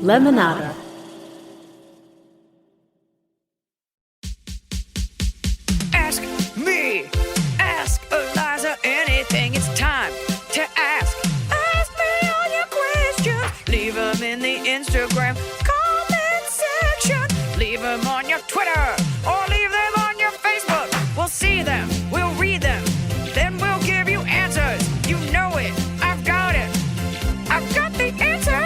Lemonada. Ask me, ask Iliza anything. It's time to ask. Ask me all your questions. Leave them in the Instagram comment section. Leave them on your Twitter or leave them on your Facebook. We'll see them, we'll read them, then we'll give you answers. You know it, I've got it. I've got the answer,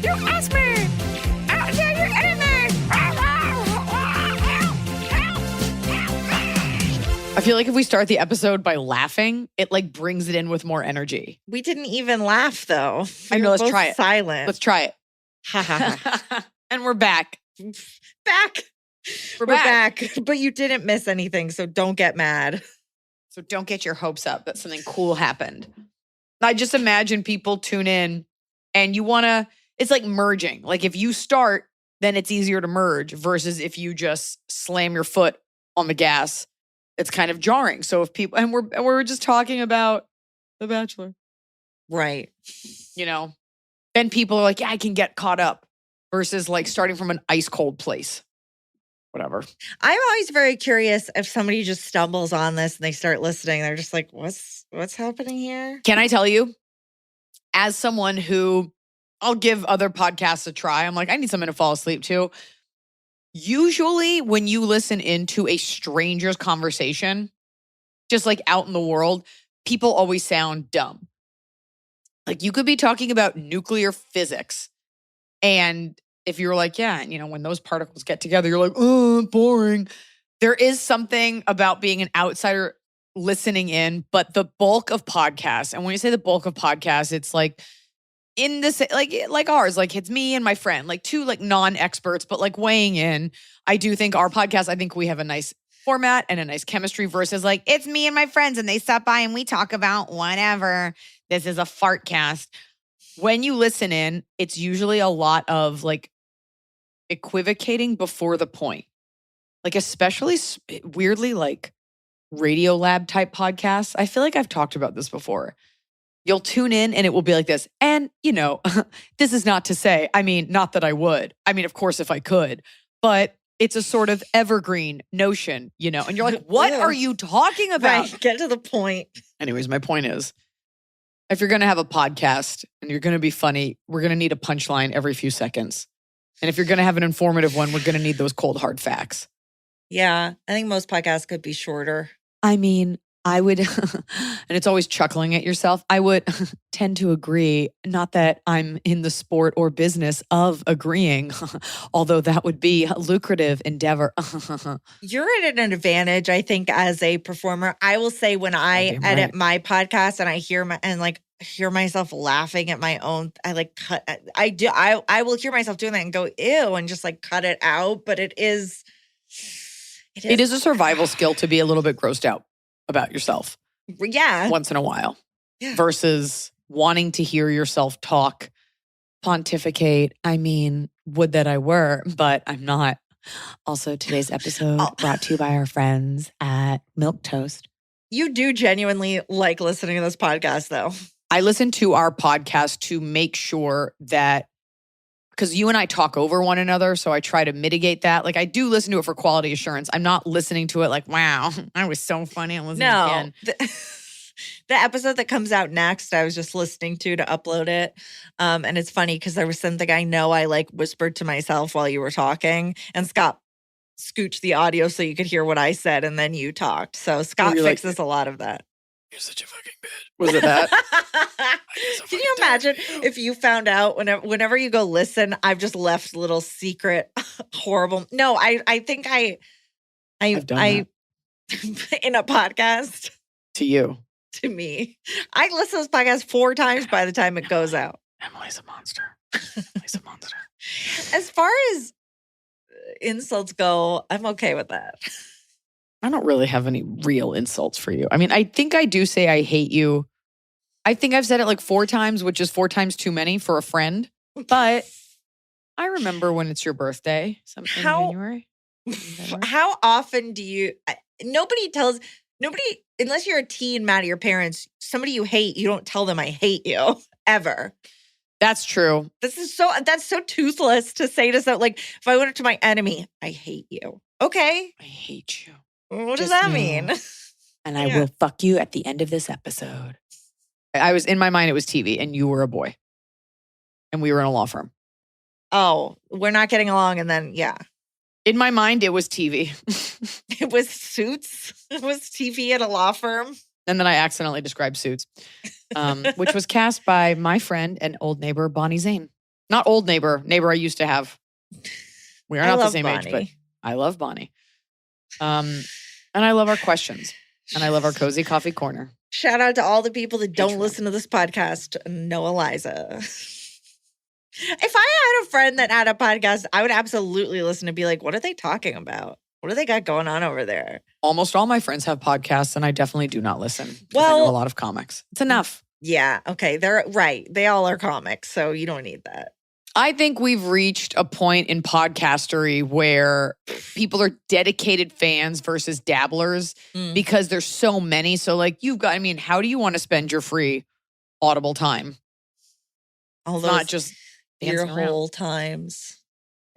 you ask me. I'll tell you anything. I feel like if we start the episode by laughing, it like brings it in with more energy. We didn't even laugh though. I know, let's try it. Silent. Let's try it. Ha ha ha. And we're back. Back. We're back. But you didn't miss anything, so don't get mad. So don't get your hopes up that something cool happened. I just imagine people tune in and you want to, it's like merging. Like if you start, then it's easier to merge versus if you just slam your foot on the gas, it's kind of jarring. So if people, and we're just talking about The Bachelor. Right. You know, then people are like, yeah, I can get caught up versus like starting from an ice cold place. Whatever. I'm always very curious if somebody just stumbles on this and they start listening. They're just like, what's happening here? Can I tell you, as someone who I'll give other podcasts a try, I'm like, I need something to fall asleep to. Usually when you listen into a stranger's conversation, just like out in the world, people always sound dumb. Like you could be talking about nuclear physics. And if you're like, yeah, you know, when those particles get together, you're like, oh, boring. There is something about being an outsider listening in, but the bulk of podcasts, and when you say the bulk of podcasts, it's like in this, like ours, like it's me and my friend, like two like non-experts, but like weighing in. I do think our podcast, I think we have a nice format and a nice chemistry versus like, it's me and my friends and they stop by and we talk about whatever. This is a fart cast. When you listen in, it's usually a lot of like equivocating before the point. Like especially weirdly like Radio Lab type podcasts. I feel like I've talked about this before. You'll tune in and it will be like this. And, you know, this is not to say, I mean, not that I would. I mean, of course, if I could, but it's a sort of evergreen notion, you know, and you're like, what are you talking about? Right, get to the point. Anyways, my point is, if you're going to have a podcast and you're going to be funny, we're going to need a punchline every few seconds. And if you're going to have an informative one, we're going to need those cold, hard facts. Yeah, I think most podcasts could be shorter. I mean, I would, and it's always chuckling at yourself, I would tend to agree, not that I'm in the sport or business of agreeing, although that would be a lucrative endeavor. You're at an advantage, I think, as a performer. I will say when I edit my podcast and I hear myself laughing at my own, I like cut, I will hear myself doing that and go, ew, and just like cut it out. But it is a survival skill to be a little bit grossed out about yourself. Yeah. Once in a while. Yeah. Versus wanting to hear yourself talk, pontificate. I mean, would that I were, but I'm not. Also, today's episode brought to you by our friends at Milk Toast. You do genuinely like listening to this podcast, though. I listen to our podcast to make sure that, because you and I talk over one another, so I try to mitigate that. Like I do listen to it for quality assurance. I'm not listening to it like, wow, I was so funny. I'm listening again. The episode that comes out next, I was just listening to upload it. And it's funny because there was something I know I like whispered to myself while you were talking. And Scott scooched the audio so you could hear what I said and then you talked. So Scott fixes a lot of that. You're such a fucking bitch. Was it that? Can you imagine if you found out whenever you go listen, I've just left little secret horrible. No, I think I've done that. In a podcast. To you. To me. I listen to this podcast 4 times by the time it goes out. Emily's a monster. Emily's a monster. As far as insults go, I'm okay with that. I don't really have any real insults for you. I mean, I think I do say I hate you. I think I've said it like 4 times, which is 4 times too many for a friend. But I remember when it's your birthday, sometime in January. How often do you, nobody, unless you're a teen mad at your parents, somebody you hate, you don't tell them I hate you, ever. That's true. That's so toothless to say to someone. Like, if I went up to my enemy, I hate you. Okay. I hate you. What does Just that know. mean? And I will fuck you at the end of this episode. I was, in my mind, it was TV and you were a boy. And we were in a law firm. Oh, we're not getting along. And then, In my mind, it was TV. it was Suits. It was TV at a law firm. And then I accidentally described Suits, which was cast by my friend and old neighbor, Bonnie Zane. Not old neighbor I used to have. We are not the same age, but I love Bonnie. And I love our questions. And I love our cozy coffee corner. Shout out to all the people that don't listen to this podcast and know Iliza. If I had a friend that had a podcast, I would absolutely listen and be like, what are they talking about? What do they got going on over there? Almost all my friends have podcasts, and I definitely do not listen. Well, I know a lot of comics. It's enough. Yeah. Okay. They're right. They all are comics, so you don't need that. I think we've reached a point in podcastery where people are dedicated fans versus dabblers because there's so many. So, like, how do you want to spend your free Audible time? All those, not just your whole around. Times.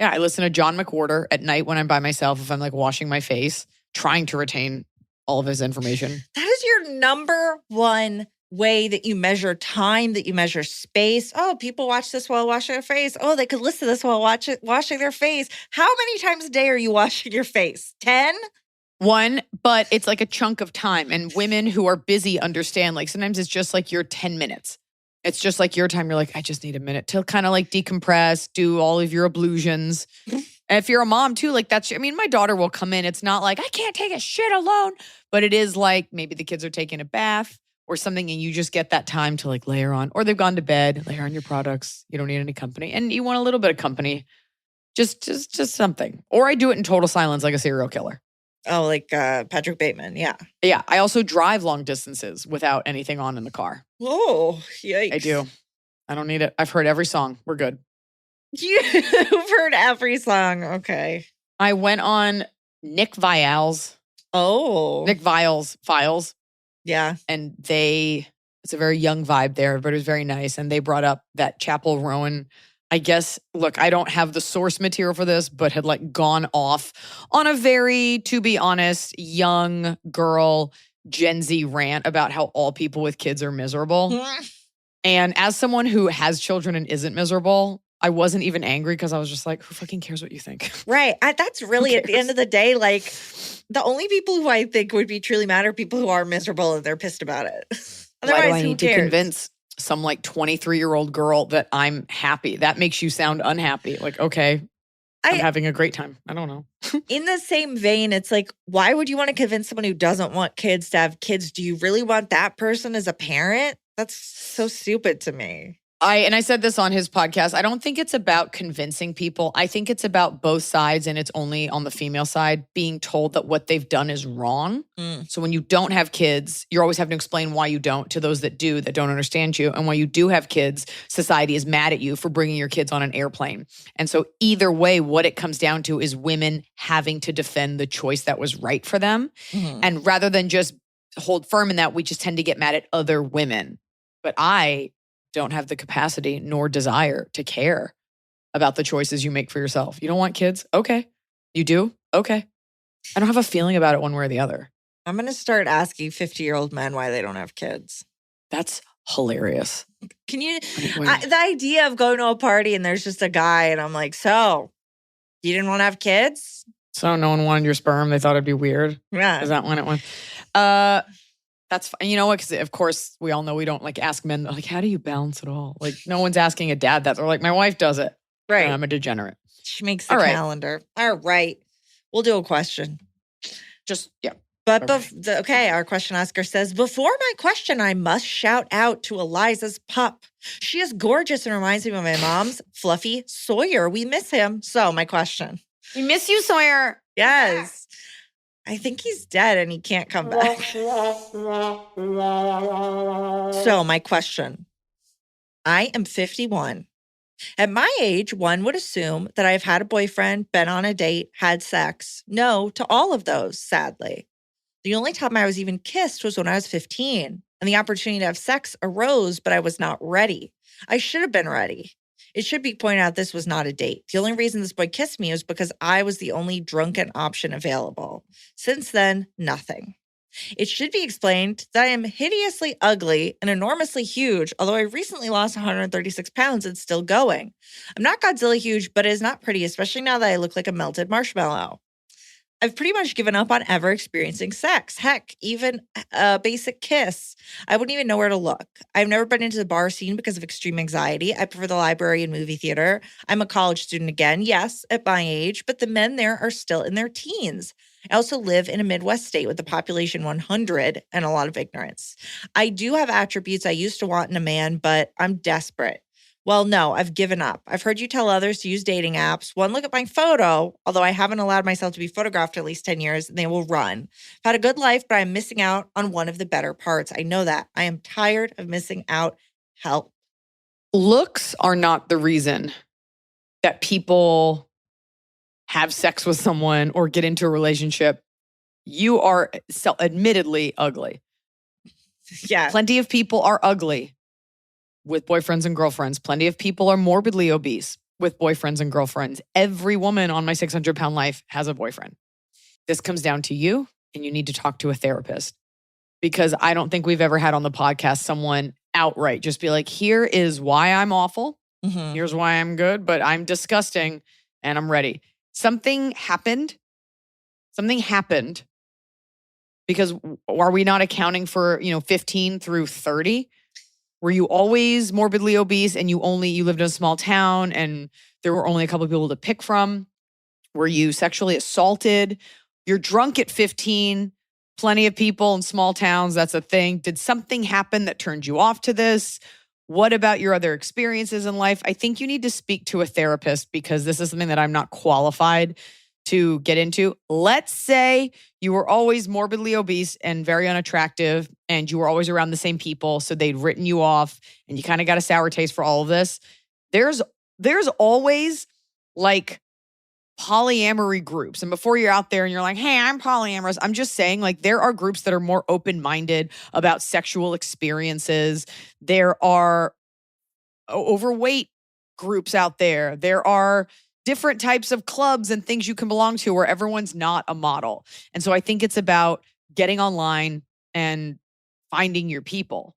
Yeah, I listen to John McWhorter at night when I'm by myself, if I'm like washing my face, trying to retain all of his information. That is your number one way that you measure time, that you measure space. Oh, people watch this while washing their face. Oh, they could listen to this while washing their face. How many times a day are you washing your face? 10? One, but it's like a chunk of time. And women who are busy understand, like, sometimes it's just like your 10 minutes. It's just like your time. You're like, I just need a minute to kind of like decompress, do all of your ablutions. And if you're a mom too, like my daughter will come in. It's not like, I can't take a shit alone. But it is like maybe the kids are taking a bath or something and you just get that time to like layer on. Or they've gone to bed, layer on your products. You don't need any company. And you want a little bit of company. Just something. Or I do it in total silence like a serial killer. Oh, like Patrick Bateman, yeah. Yeah, I also drive long distances without anything on in the car. Oh, yikes. I do. I don't need it. I've heard every song. We're good. You've heard every song. Okay. I went on Nick Viall's. Oh. Nick Viall's Files. Yeah. And it's a very young vibe there, but it was very nice. And they brought up that Chapel Rowan, I guess, look, I don't have the source material for this, but had like gone off on a very, to be honest, young girl Gen Z rant about how all people with kids are miserable. And as someone who has children and isn't miserable, I wasn't even angry because I was just like, who fucking cares what you think? Right. That's really at the end of the day, like the only people who I think would be truly mad are people who are miserable and they're pissed about it. Otherwise, why do I need to convince some like 23-year-old girl that I'm happy? That makes you sound unhappy. Like, okay, I'm having a great time. I don't know. In the same vein, it's like, why would you want to convince someone who doesn't want kids to have kids? Do you really want that person as a parent? That's so stupid to me. I said this on his podcast. I don't think it's about convincing people. I think it's about both sides, and it's only on the female side being told that what they've done is wrong. So when you don't have kids, you're always having to explain why you don't to those that do, that don't understand you. And when you do have kids, society is mad at you for bringing your kids on an airplane. And so either way, what it comes down to is women having to defend the choice that was right for them. And rather than just hold firm in that, we just tend to get mad at other women. But I don't have the capacity nor desire to care about the choices you make for yourself. You don't want kids? Okay. You do? Okay. I don't have a feeling about it one way or the other. I'm going to start asking 50-year-old men why they don't have kids. That's hilarious. Can you, the idea of going to a party and there's just a guy and I'm like, so you didn't want to have kids? So no one wanted your sperm. They thought it'd be weird. Yeah. Is that when it went? That's fine. You know what? Because of course we all know we don't like ask men like, how do you balance it all? Like no one's asking a dad that. They're like, my wife does it. Right. And I'm a degenerate. She makes the calendar. All right. We'll do a question. Yeah. But okay, our question asker says, before my question, I must shout out to Iliza's pup. She is gorgeous and reminds me of my mom's Fluffy Sawyer. We miss him. So my question. We miss you, Sawyer. Yes. I think he's dead and he can't come back. So my question. I am 51. At my age, one would assume that I've had a boyfriend, been on a date, had sex. No to all of those, sadly. The only time I was even kissed was when I was 15, and the opportunity to have sex arose, but I was not ready. I should have been ready. It should be pointed out this was not a date. The only reason this boy kissed me was because I was the only drunken option available. Since then, nothing. It should be explained that I am hideously ugly and enormously huge, although I recently lost 136 pounds and still going. I'm not Godzilla huge, but it is not pretty, especially now that I look like a melted marshmallow. I've pretty much given up on ever experiencing sex. Heck, even a basic kiss. I wouldn't even know where to look. I've never been into the bar scene because of extreme anxiety. I prefer the library and movie theater. I'm a college student again, yes, at my age, but the men there are still in their teens. I also live in a Midwest state with a population 100 and a lot of ignorance. I do have attributes I used to want in a man, but I'm desperate. Well, no, I've given up. I've heard you tell others to use dating apps. One, look at my photo, although I haven't allowed myself to be photographed for at least 10 years, and they will run. I've had a good life, but I'm missing out on one of the better parts. I know that. I am tired of missing out. Help. Looks are not the reason that people have sex with someone or get into a relationship. You are admittedly ugly. Yeah. Plenty of people are ugly with boyfriends and girlfriends. Plenty of people are morbidly obese with boyfriends and girlfriends. Every woman on my 600-pound life has a boyfriend. This comes down to you, and you need to talk to a therapist, because I don't think we've ever had on the podcast someone outright just be like, here is why I'm awful. Mhm. Here's why I'm good, but I'm disgusting and I'm ready. Something happened because are we not accounting for, 15 through 30? Were you always morbidly obese and you lived in a small town and there were only a couple of people to pick from? Were you sexually assaulted? You're drunk at 15. Plenty of people in small towns, that's a thing. Did something happen that turned you off to this? What about your other experiences in life? I think you need to speak to a therapist, because this is something that I'm not qualified to get into. Let's say you were always morbidly obese and very unattractive, and you were always around the same people, so they'd written you off, and you kind of got a sour taste for all of this. There's always like polyamory groups. And before you're out there and you're like, hey, I'm polyamorous, I'm just saying, like, there are groups that are more open-minded about sexual experiences. There are overweight groups out there. There are different types of clubs and things you can belong to where everyone's not a model. And so I think it's about getting online and finding your people.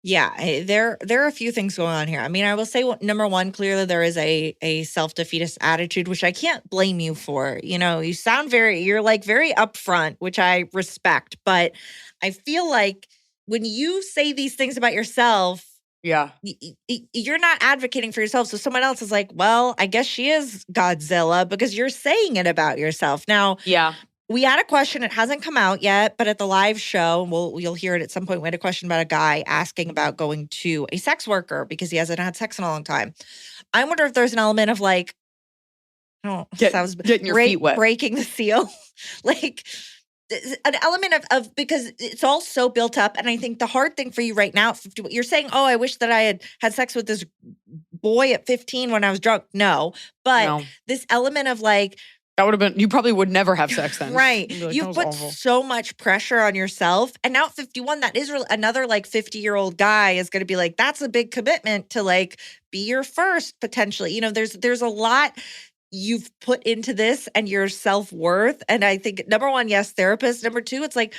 Yeah, there are a few things going on here. I mean, I will say, number one, clearly there is a self-defeatist attitude, which I can't blame you for. You sound you're like very upfront, which I respect. But I feel like when you say these things about yourself, yeah, you're not advocating for yourself. So someone else is like, well, I guess she is Godzilla because you're saying it about yourself. Now, yeah. We had a question. It hasn't come out yet, but at the live show, you'll hear it at some point. We had a question about a guy asking about going to a sex worker because he hasn't had sex in a long time. I wonder if there's an element of like, getting your feet wet, breaking the seal, like an element of because it's all so built up. And I think the hard thing for you right now, you're saying, oh, I wish that I had sex with this boy at 15 when I was drunk. No, but this element of like, that would have been, you probably would never have sex then. Right. Like, you put so much pressure on yourself. And now at 51, that is another like 50-year-old guy is going to be like, that's a big commitment to like be your first potentially. There's a lot you've put into this and your self-worth. And I think number one, yes, therapist. Number two, it's like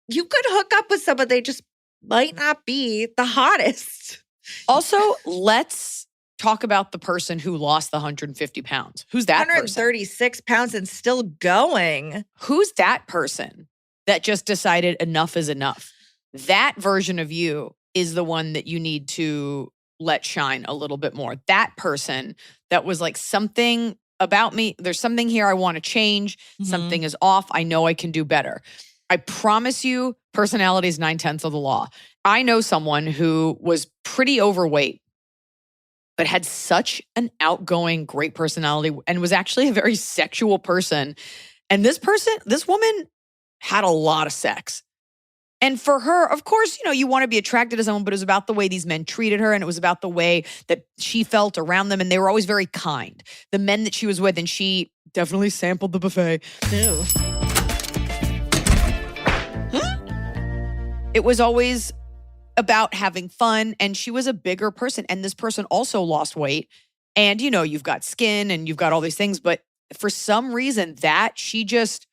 you could hook up with someone, they just might not be the hottest. Also, let's talk about the person who lost the 150 pounds. Who's that 136 pounds and still going. Who's that person that just decided enough is enough? That version of you is the one that you need to let shine a little bit more. That person that was like, something about me, there's something here I want to change. Mm-hmm. Something is off. I know I can do better. I promise you, personality is 9/10 of the law. I know someone who was pretty overweight, but had such an outgoing, great personality and was actually a very sexual person. And this woman had a lot of sex. And for her, of course, you want to be attracted to someone, but it was about the way these men treated her. And it was about the way that she felt around them. And they were always very kind. The men that she was with, and she definitely sampled the buffet. Ew. It was always about having fun. And she was a bigger person. And this person also lost weight. And, you've got skin and you've got all these things. But for some reason that she just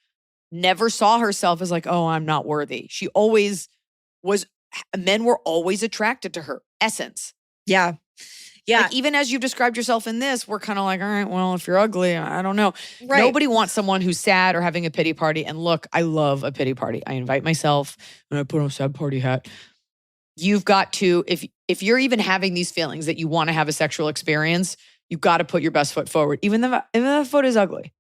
never saw herself as like, oh, I'm not worthy. She always was, men were always attracted to her essence. Yeah. Yeah. Like even as you've described yourself in this, we're kind of like, all right, well, if you're ugly, I don't know. Right. Nobody wants someone who's sad or having a pity party. And look, I love a pity party. I invite myself and I put on a sad party hat. You've got to, if you're even having these feelings that you want to have a sexual experience, you've got to put your best foot forward. Even if the foot is ugly.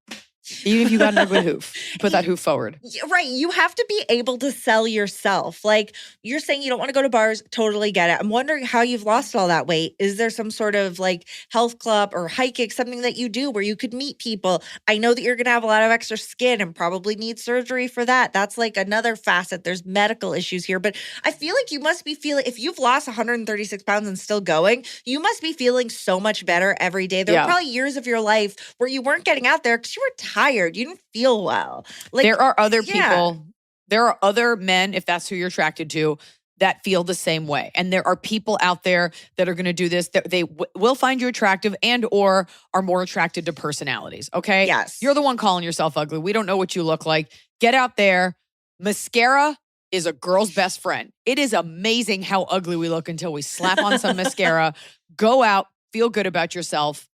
Even if you got an ugly hoof, put that hoof forward. Right. You have to be able to sell yourself. Like you're saying you don't want to go to bars. Totally get it. I'm wondering how you've lost all that weight. Is there some sort of like health club or hiking, something that you do where you could meet people? I know that you're going to have a lot of extra skin and probably need surgery for that. That's like another facet. There's medical issues here. But I feel like you must be feeling, if you've lost 136 pounds and still going, you must be feeling so much better every day. There were probably years of your life where you weren't getting out there because you were tired. You didn't feel well. Like there are other people, there are other men, if that's who you're attracted to, that feel the same way. And there are people out there that are going to do this, that they will find you attractive and or are more attracted to personalities. Okay. Yes. You're the one calling yourself ugly. We don't know what you look like. Get out there. Mascara is a girl's best friend. It is amazing how ugly we look until we slap on some mascara. Go out, feel good about yourself.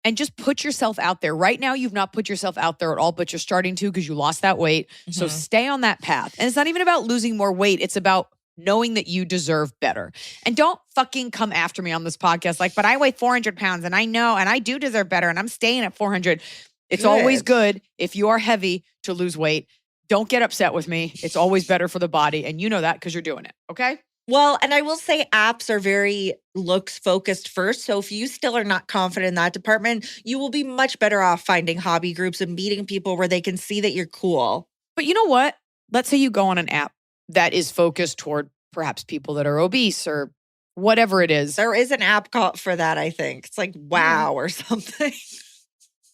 And just put yourself out there. Right now, you've not put yourself out there at all, but you're starting to because you lost that weight. Mm-hmm. So stay on that path. And it's not even about losing more weight. It's about knowing that you deserve better. And don't fucking come after me on this podcast like, but I weigh 400 pounds and I know, and I do deserve better and I'm staying at 400. It's always good if you are heavy to lose weight. Don't get upset with me. It's always better for the body. And you know that because you're doing it. Okay? Well, and I will say apps are very looks focused first. So if you still are not confident in that department, you will be much better off finding hobby groups and meeting people where they can see that you're cool. But you know what? Let's say you go on an app that is focused toward perhaps people that are obese or whatever it is. There is an app called for that, I think. It's like Wow or something.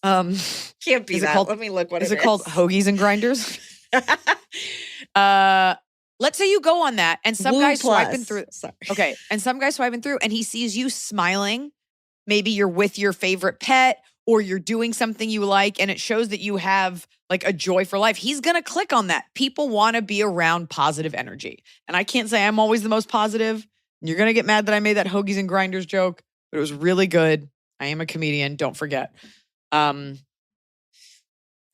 Can't be that. Let me look what it is. Is it called Hoagies and Grinders? Let's say you go on that and some guy's swiping through. Sorry. Okay. And some guy's swiping through and he sees you smiling. Maybe you're with your favorite pet or you're doing something you like and it shows that you have like a joy for life. He's going to click on that. People want to be around positive energy. And I can't say I'm always the most positive. You're going to get mad that I made that Hoagies and Grinders joke, but it was really good. I am a comedian. Don't forget.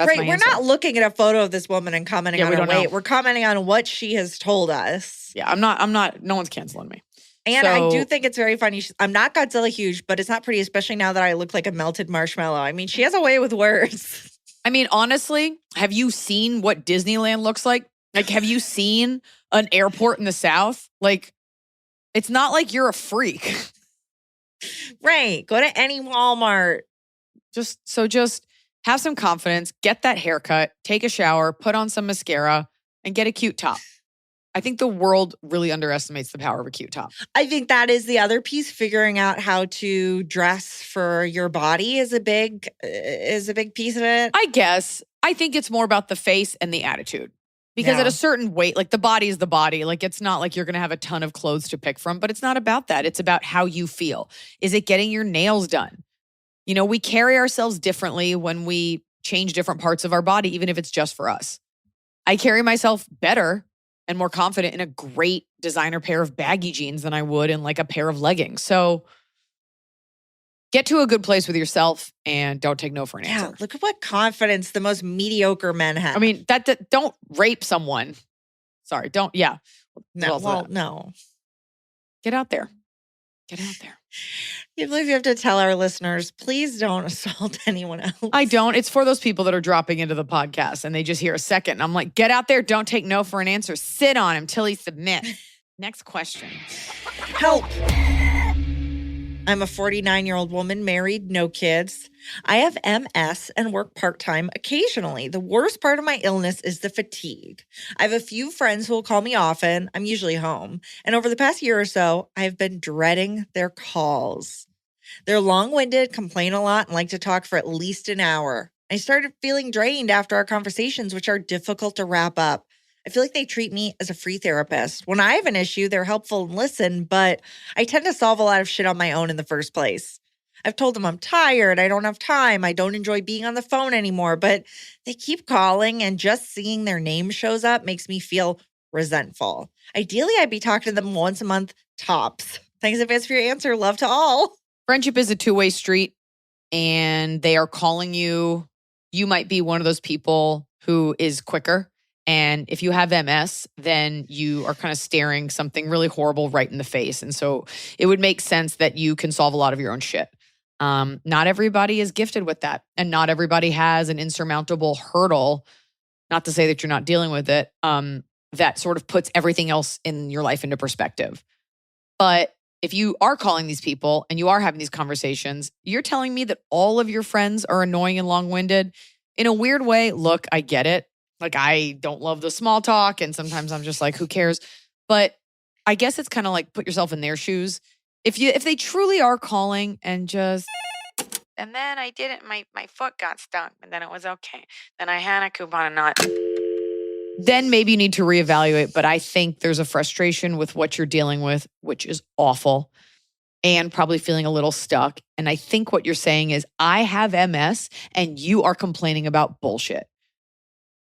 Right. We're not looking at a photo of this woman and commenting on her weight. We're commenting on what she has told us. Yeah, I'm not, no one's canceling me. And I do think it's very funny. I'm not Godzilla huge, but it's not pretty, especially now that I look like a melted marshmallow. I mean, she has a way with words. I mean, honestly, have you seen what Disneyland looks like? Like, have you seen an airport in the South? Like, it's not like you're a freak. Right. Go to any Walmart. Just have some confidence, get that haircut, take a shower, put on some mascara, and get a cute top. I think the world really underestimates the power of a cute top. I think that is the other piece. Figuring out how to dress for your body is a big piece of it. I guess. I think it's more about the face and the attitude. Because at a certain weight, like the body is the body. Like it's not like you're going to have a ton of clothes to pick from, but it's not about that. It's about how you feel. Is it getting your nails done? You know, we carry ourselves differently when we change different parts of our body, even if it's just for us. I carry myself better and more confident in a great designer pair of baggy jeans than I would in like a pair of leggings. So get to a good place with yourself and don't take no for an answer. Yeah, look at what confidence the most mediocre men have. I mean, that don't rape someone. Sorry, don't. Yeah. No. Get out there. Get out there. You believe you have to tell our listeners, please don't assault anyone else. I don't. It's for those people that are dropping into the podcast and they just hear a second. And I'm like, get out there. Don't take no for an answer. Sit on him till he submits. Next question. Help. I'm a 49-year-old woman, married, no kids. I have MS and work part-time occasionally. The worst part of my illness is the fatigue. I have a few friends who will call me often. I'm usually home. And over the past year or so, I've been dreading their calls. They're long-winded, complain a lot, and like to talk for at least an hour. I started feeling drained after our conversations, which are difficult to wrap up. I feel like they treat me as a free therapist. When I have an issue, they're helpful and listen, but I tend to solve a lot of shit on my own in the first place. I've told them I'm tired, I don't have time, I don't enjoy being on the phone anymore, but they keep calling, and just seeing their name shows up makes me feel resentful. Ideally, I'd be talking to them once a month tops. Thanks in advance for your answer. Love to all. Friendship is a two-way street, and they are calling you. You might be one of those people who is quicker. And if you have MS, then you are kind of staring something really horrible right in the face. And so it would make sense that you can solve a lot of your own shit. Not everybody is gifted with that. And not everybody has an insurmountable hurdle, not to say that you're not dealing with it, that sort of puts everything else in your life into perspective. But if you are calling these people and you are having these conversations, you're telling me that all of your friends are annoying and long-winded. In a weird way, look, I get it. Like, I don't love the small talk, and sometimes I'm just like, who cares? But I guess it's kind of like put yourself in their shoes. If they truly are calling and just, and then I didn't, my foot got stuck, and then it was okay. Then I had a coupon and not. Then maybe you need to reevaluate. But I think there's a frustration with what you're dealing with, which is awful, and probably feeling a little stuck. And I think what you're saying is, I have MS and you are complaining about bullshit.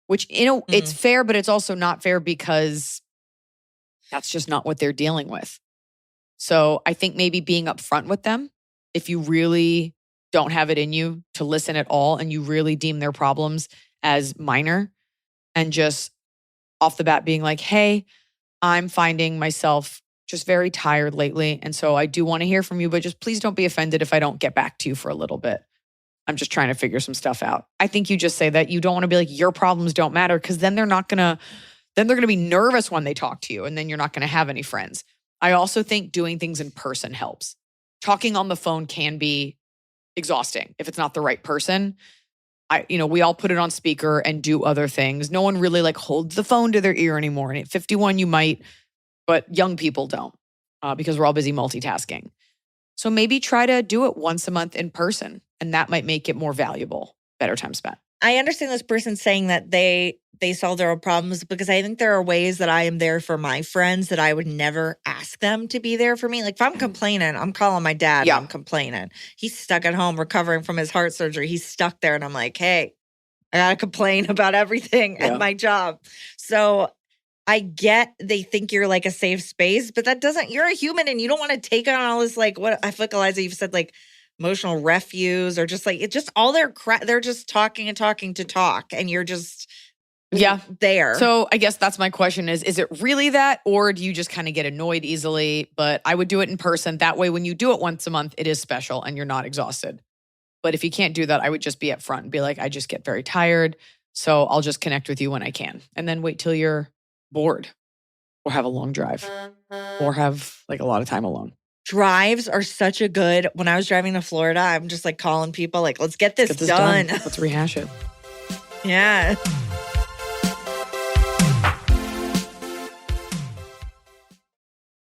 Which, it's fair, but it's also not fair because that's just not what they're dealing with. So I think maybe being upfront with them, if you really don't have it in you to listen at all and you really deem their problems as minor, and just off the bat being like, hey, I'm finding myself just very tired lately. And so I do want to hear from you, but just please don't be offended if I don't get back to you for a little bit. I'm just trying to figure some stuff out. I think you just say that. You don't want to be like, your problems don't matter, because then they're going to be nervous when they talk to you, and then you're not going to have any friends. I also think doing things in person helps. Talking on the phone can be exhausting if it's not the right person. We all put it on speaker and do other things. No one really holds the phone to their ear anymore. And at 51, you might, but young people don't, because we're all busy multitasking. So maybe try to do it once a month in person, and that might make it more valuable, better time spent. I understand this person saying that they solve their own problems, because I think there are ways that I am there for my friends that I would never ask them to be there for me. Like, if I'm complaining, I'm calling my dad. Yeah. I'm complaining. He's stuck at home recovering from his heart surgery. He's stuck there, and I'm like, hey, I got to complain about everything at my job. So I get they think you're like a safe space, but that doesn't, you're a human and you don't want to take on all this, what I feel like, Iliza, you've said emotional refuse, or just it's just all their crap. They're just talking and talking to talk, and you're just there. So I guess that's my question is it really that, or do you just kind of get annoyed easily? But I would do it in person. That way, when you do it once a month, it is special and you're not exhausted. But if you can't do that, I would just be upfront and be like, I just get very tired, so I'll just connect with you when I can. And then wait till you're bored, or have a long drive, or have a lot of time alone. Drives are such a good, when I was driving to Florida, I'm just calling people let's get this done. Let's rehash it. Yeah.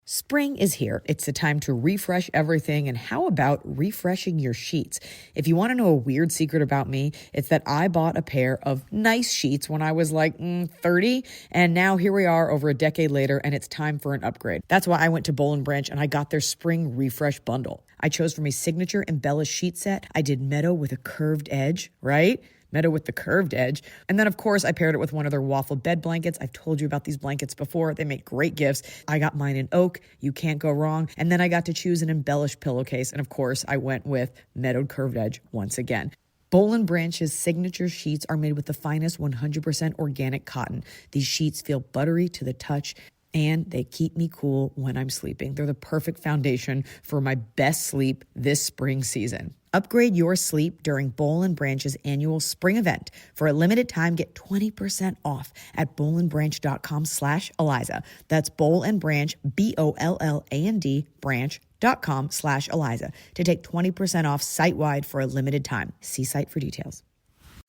Spring is here. It's the time to refresh everything. And how about refreshing your sheets? If you want to know a weird secret about me, it's that I bought a pair of nice sheets when I was 30. And now here we are over a decade later, and it's time for an upgrade. That's why I went to Boll & Branch and I got their spring refresh bundle. I chose from a signature embellished sheet set. I did meadow with a curved edge, right? Meadow with the curved edge. And then, of course, I paired it with one of their waffle bed blankets. I've told you about these blankets before. They make great gifts. I got mine in oak. You can't go wrong. And then I got to choose an embellished pillowcase. And of course, I went with meadowed curved edge once again. Boll & Branch's signature sheets are made with the finest 100% organic cotton. These sheets feel buttery to the touch, and they keep me cool when I'm sleeping. They're the perfect foundation for my best sleep this spring season. Upgrade your sleep during Boll & Branch's annual spring event. For a limited time, get 20% off at bollandbranch.com/Iliza. That's Boll & Branch, BOLLAND branch.com/Iliza to take 20% off site-wide for a limited time. See site for details.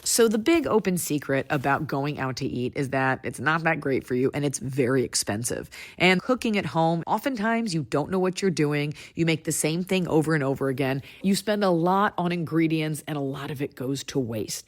So the big open secret about going out to eat is that it's not that great for you and it's very expensive. And cooking at home, oftentimes you don't know what you're doing. You make the same thing over and over again. You spend a lot on ingredients and a lot of it goes to waste.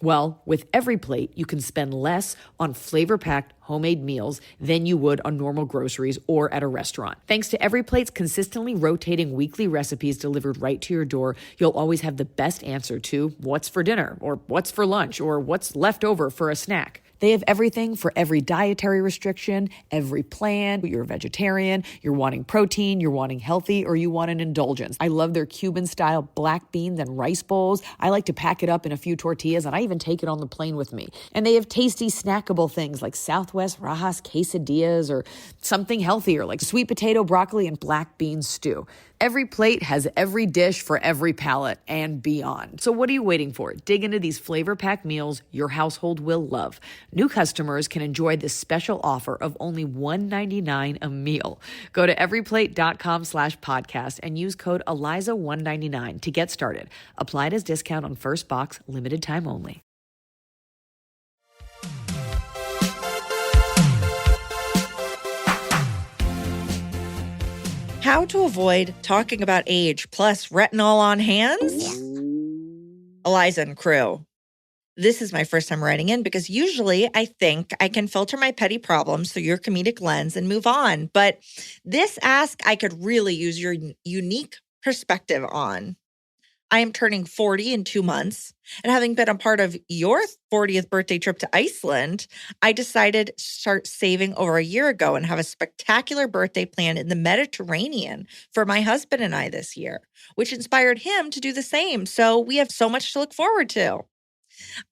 Well, with every plate, you can spend less on flavor-packed, homemade meals than you would on normal groceries or at a restaurant. Thanks to Every Plate's consistently rotating weekly recipes delivered right to your door, you'll always have the best answer to what's for dinner, or what's for lunch, or what's left over for a snack. They have everything for every dietary restriction, every plan. You're a vegetarian, you're wanting protein, you're wanting healthy, or you want an indulgence. I love their Cuban-style black beans and rice bowls. I like to pack it up in a few tortillas, and I even take it on the plane with me. And they have tasty, snackable things like Southwest Rajas quesadillas, or something healthier like sweet potato, broccoli, and black bean stew. Every Plate has every dish for every palate and beyond. So what are you waiting for? Dig into these flavor-packed meals your household will love. New customers can enjoy this special offer of only $1.99 a meal. Go to everyplate.com/podcast and use code ELIZA199 to get started. Applied as discount on first box, limited time only. How to avoid talking about age plus retinol on hands? Iliza and crew. This is my first time writing in because usually I think I can filter my petty problems through your comedic lens and move on. But this ask I could really use your unique perspective on. I am turning 40 in 2 months, and having been a part of your 40th birthday trip to Iceland, I decided to start saving over a year ago and have a spectacular birthday plan in the Mediterranean for my husband and I this year, which inspired him to do the same. So we have so much to look forward to.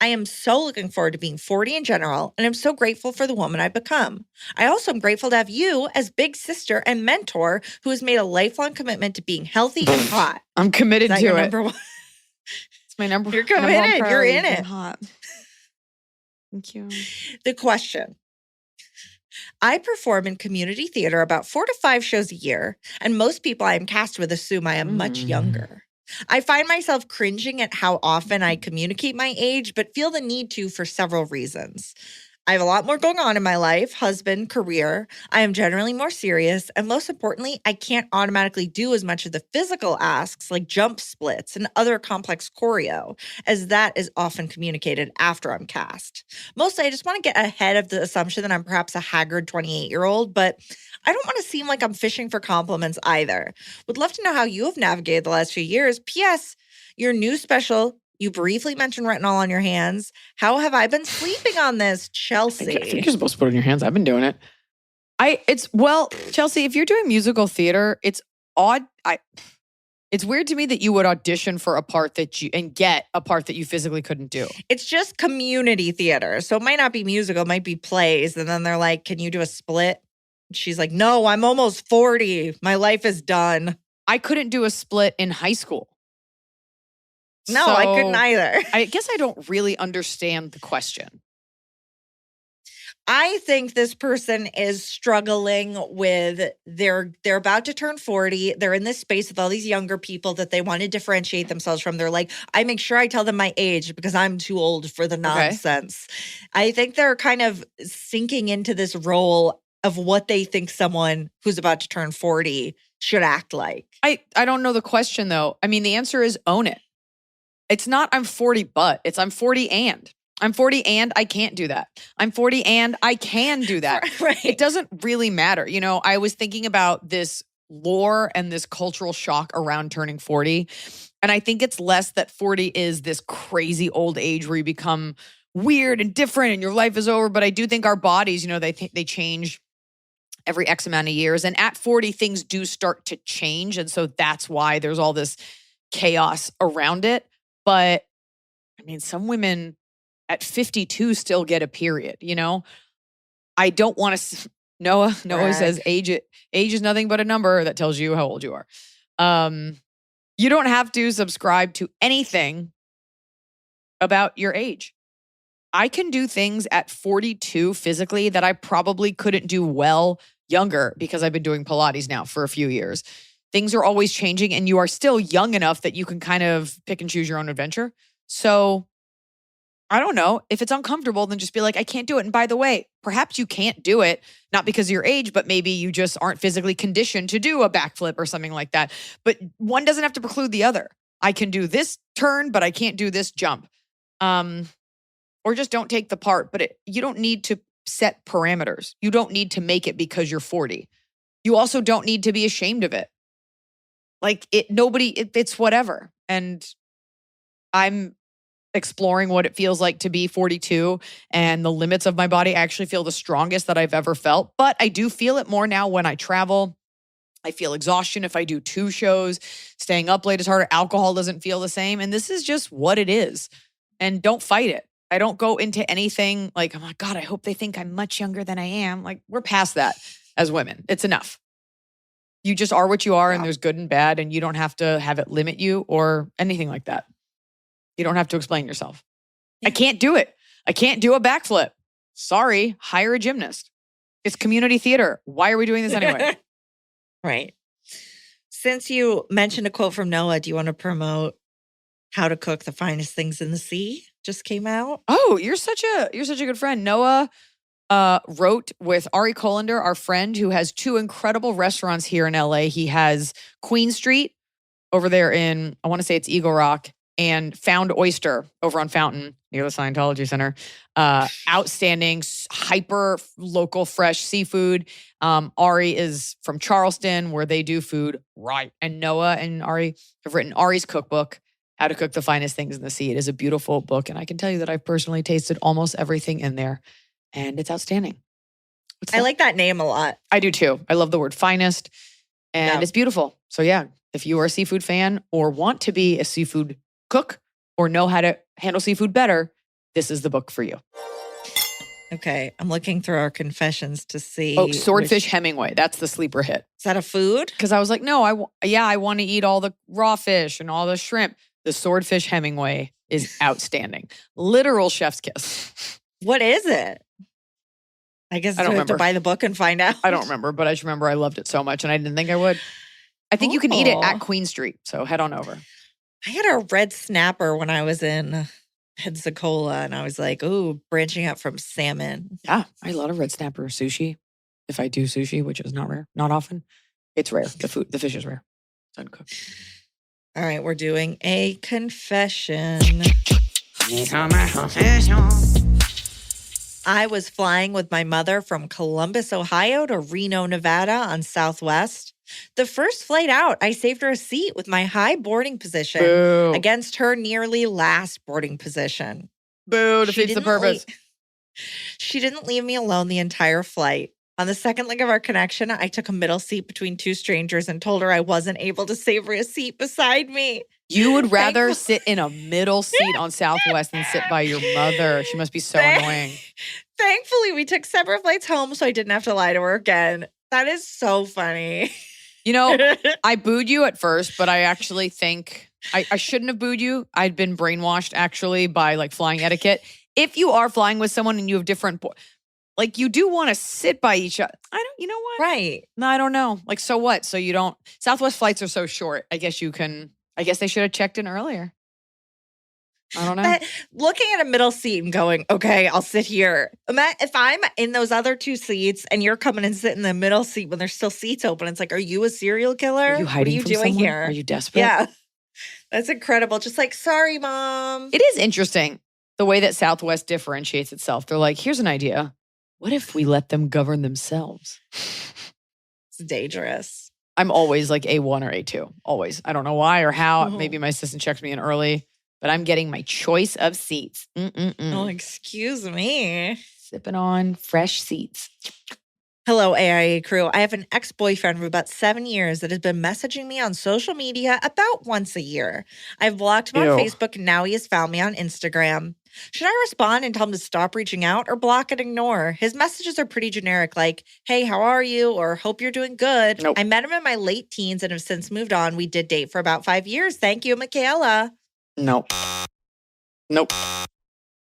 I am so looking forward to being 40 in general, and I'm so grateful for the woman I've become. I also am grateful to have you as big sister and mentor who has made a lifelong commitment to being healthy and hot. I'm committed to your it. number one? It's my number. You're number one committed. You're priority, in being it. Hot. Thank you. The question. I perform in community theater about 4 to 5 shows a year, and most people I am cast with assume I am much younger. I find myself cringing at how often I communicate my age, but feel the need to for several reasons. I have a lot more going on in my life, husband, career. I am generally more serious. And most importantly, I can't automatically do as much of the physical asks like jump splits and other complex choreo, as that is often communicated after I'm cast. Mostly, I just want to get ahead of the assumption that I'm perhaps a haggard 28-year-old, but I don't want to seem like I'm fishing for compliments either. Would love to know how you have navigated the last few years. P.S. Your new special, you briefly mentioned retinol on your hands. How have I been sleeping on this, Chelsea? I think you're supposed to put it in your hands. I've been doing it. Chelsea, if you're doing musical theater, it's odd. It's weird to me that you would audition for a part and get a part that you physically couldn't do. It's just community theater. So it might not be musical, it might be plays. And then they're like, can you do a split? She's like, no, I'm almost 40. My life is done. I couldn't do a split in high school. No, I couldn't either. I guess I don't really understand the question. I think this person is struggling with they're about to turn 40. They're in this space with all these younger people that they want to differentiate themselves from. They're like, I make sure I tell them my age because I'm too old for the nonsense. Okay. I think they're kind of sinking into this role of what they think someone who's about to turn 40 should act like. I don't know the question though. I mean, the answer is own it. It's not I'm 40 but, it's I'm 40 and. I'm 40 and I can't do that. I'm 40 and I can do that. Right. It doesn't really matter. You know, I was thinking about this lore and this cultural shock around turning 40. And I think it's less that 40 is this crazy old age where you become weird and different and your life is over. But I do think our bodies, you know, they change every X amount of years. And at 40, things do start to change. And so that's why there's all this chaos around it. But I mean, some women at 52 still get a period, you know? I don't want to, Noah says age is nothing but a number that tells you how old you are. You don't have to subscribe to anything about your age. I can do things at 42 physically that I probably couldn't do well younger because I've been doing Pilates now for a few years. Things are always changing and you are still young enough that you can kind of pick and choose your own adventure. So I don't know. If it's uncomfortable, then just be like, I can't do it. And by the way, perhaps you can't do it, not because of your age, but maybe you just aren't physically conditioned to do a backflip or something like that. But one doesn't have to preclude the other. I can do this turn, but I can't do this jump. Or just don't take the part. But you don't need to set parameters. You don't need to make it because you're 40. You also don't need to be ashamed of it. Like it's whatever. And I'm exploring what it feels like to be 42 and the limits of my body. I actually feel the strongest that I've ever felt, but I do feel it more now when I travel. I feel exhaustion if I do 2 shows. Staying up late is harder. Alcohol doesn't feel the same. And this is just what it is. And don't fight it. I don't go into anything like, oh my God, I hope they think I'm much younger than I am. Like, we're past that as women. It's enough. You just are what you are, and there's good and bad, and you don't have to have it limit you or anything like that. You don't have to explain yourself. I can't do it. I can't do a backflip. Sorry, hire a gymnast. It's community theater. Why are we doing this anyway? Right. Since you mentioned a quote from Noah, do you want to promote How to Cook the Finest Things in the Sea? Just came out. Oh, you're such a good friend. Noah wrote with Ari Colander, our friend, who has 2 incredible restaurants here in LA. He has Queen Street over there in, I want to say it's Eagle Rock, and Found Oyster over on Fountain near the Scientology Center. Outstanding, hyper local fresh seafood. Ari is from Charleston, where they do food right. And Noah and Ari have written Ari's cookbook, How to Cook the Finest Things in the Sea. It is a beautiful book, and I can tell you that I've personally tasted almost everything in there, and it's outstanding. I like that name a lot. I do too. I love the word finest, and it's beautiful. So yeah, if you are a seafood fan or want to be a seafood cook or know how to handle seafood better, this is the book for you. Okay, I'm looking through our confessions to see. Oh, Swordfish Hemingway. That's the sleeper hit. Is that a food? Because I was like, no, I want to eat all the raw fish and all the shrimp. The Swordfish Hemingway is outstanding. Literal chef's kiss. What is it? I guess I don't have to buy the book and find out. I don't remember, but I just remember I loved it so much and I didn't think I would. I think you can eat it at Queen Street, so head on over. I had a red snapper when I was in Pensacola, and I was like, ooh, branching out from salmon. Yeah, I love red snapper sushi. If I do sushi, which is not rare, not often, it's rare. The fish is rare. It's uncooked. All right, we're doing a confession. I was flying with my mother from Columbus, Ohio to Reno, Nevada on Southwest. The first flight out, I saved her a seat with my high boarding position against her nearly last boarding position. Boo, defeats the purpose. She didn't leave me alone the entire flight. On the second leg of our connection, I took a middle seat between 2 strangers and told her I wasn't able to save her a seat beside me. You would rather sit in a middle seat on Southwest than sit by your mother. She must be so annoying. Thankfully, we took separate flights home so I didn't have to lie to her again. That is so funny. You know, I booed you at first, but I actually think I shouldn't have booed you. I'd been brainwashed actually by like flying etiquette. If you are flying with someone and you have different, like you do want to sit by each other. You know what? Right. No, I don't know. Like, so what? So you don't, Southwest flights are so short. I guess they should have checked in earlier. I don't know. But looking at a middle seat and going, okay, I'll sit here. If I'm in those other 2 seats and you're coming and sit in the middle seat when there's still seats open, it's like, are you a serial killer? Are you hiding what are from you doing someone? here? Are you desperate? Yeah. That's incredible. Just like, sorry, Mom. It is interesting the way that Southwest differentiates itself. They're like, here's an idea. What if we let them govern themselves? It's dangerous. I'm always like A1 or A2. Always. I don't know why or how. Maybe my assistant checks me in early. But I'm getting my choice of seats. Oh, excuse me. Sipping on fresh seats. Hello, AIA crew. I have an ex-boyfriend of about 7 years that has been messaging me on social media about once a year. I've blocked him on Facebook, and now he has found me on Instagram. Should I respond and tell him to stop reaching out or block and ignore? His messages are pretty generic, like, hey, how are you? Or hope you're doing good. Nope. I met him in my late teens and have since moved on. We did date for about 5 years. Thank you, Michaela. Nope.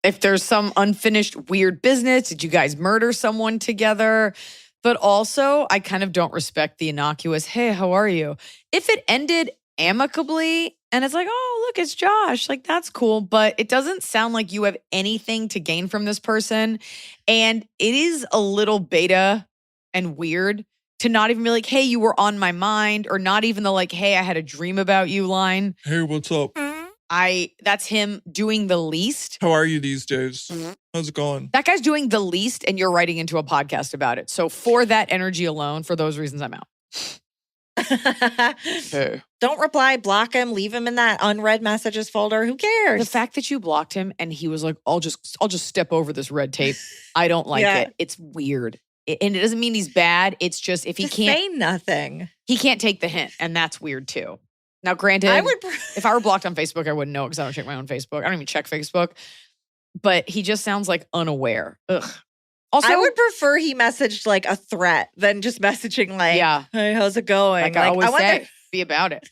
If there's some unfinished weird business, did you guys murder someone together? But also, I kind of don't respect the innocuous, hey, how are you? If it ended amicably and it's like, oh, look, it's Josh. Like, that's cool. But it doesn't sound like you have anything to gain from this person. And it is a little beta and weird to not even be like, hey, you were on my mind, or not even the like, hey, I had a dream about you line. Hey, what's up? That's him doing the least. How are you these days? How's it going? That guy's doing the least, and you're writing into a podcast about it. So for that energy alone, for those reasons, I'm out. Hey. Don't reply, block him, leave him in that unread messages folder. Who cares? The fact that you blocked him and he was like, I'll just step over this red tape. I don't like it. It's weird. And it doesn't mean he's bad. It's just if he can't say nothing. He can't take the hint, and that's weird too. Now, granted, if I were blocked on Facebook, I wouldn't know because I don't check my own Facebook. I don't even check Facebook. But he just sounds like unaware. Ugh. Also, I would prefer he messaged like a threat than just messaging like, hey, how's it going? Like I always say, be about it.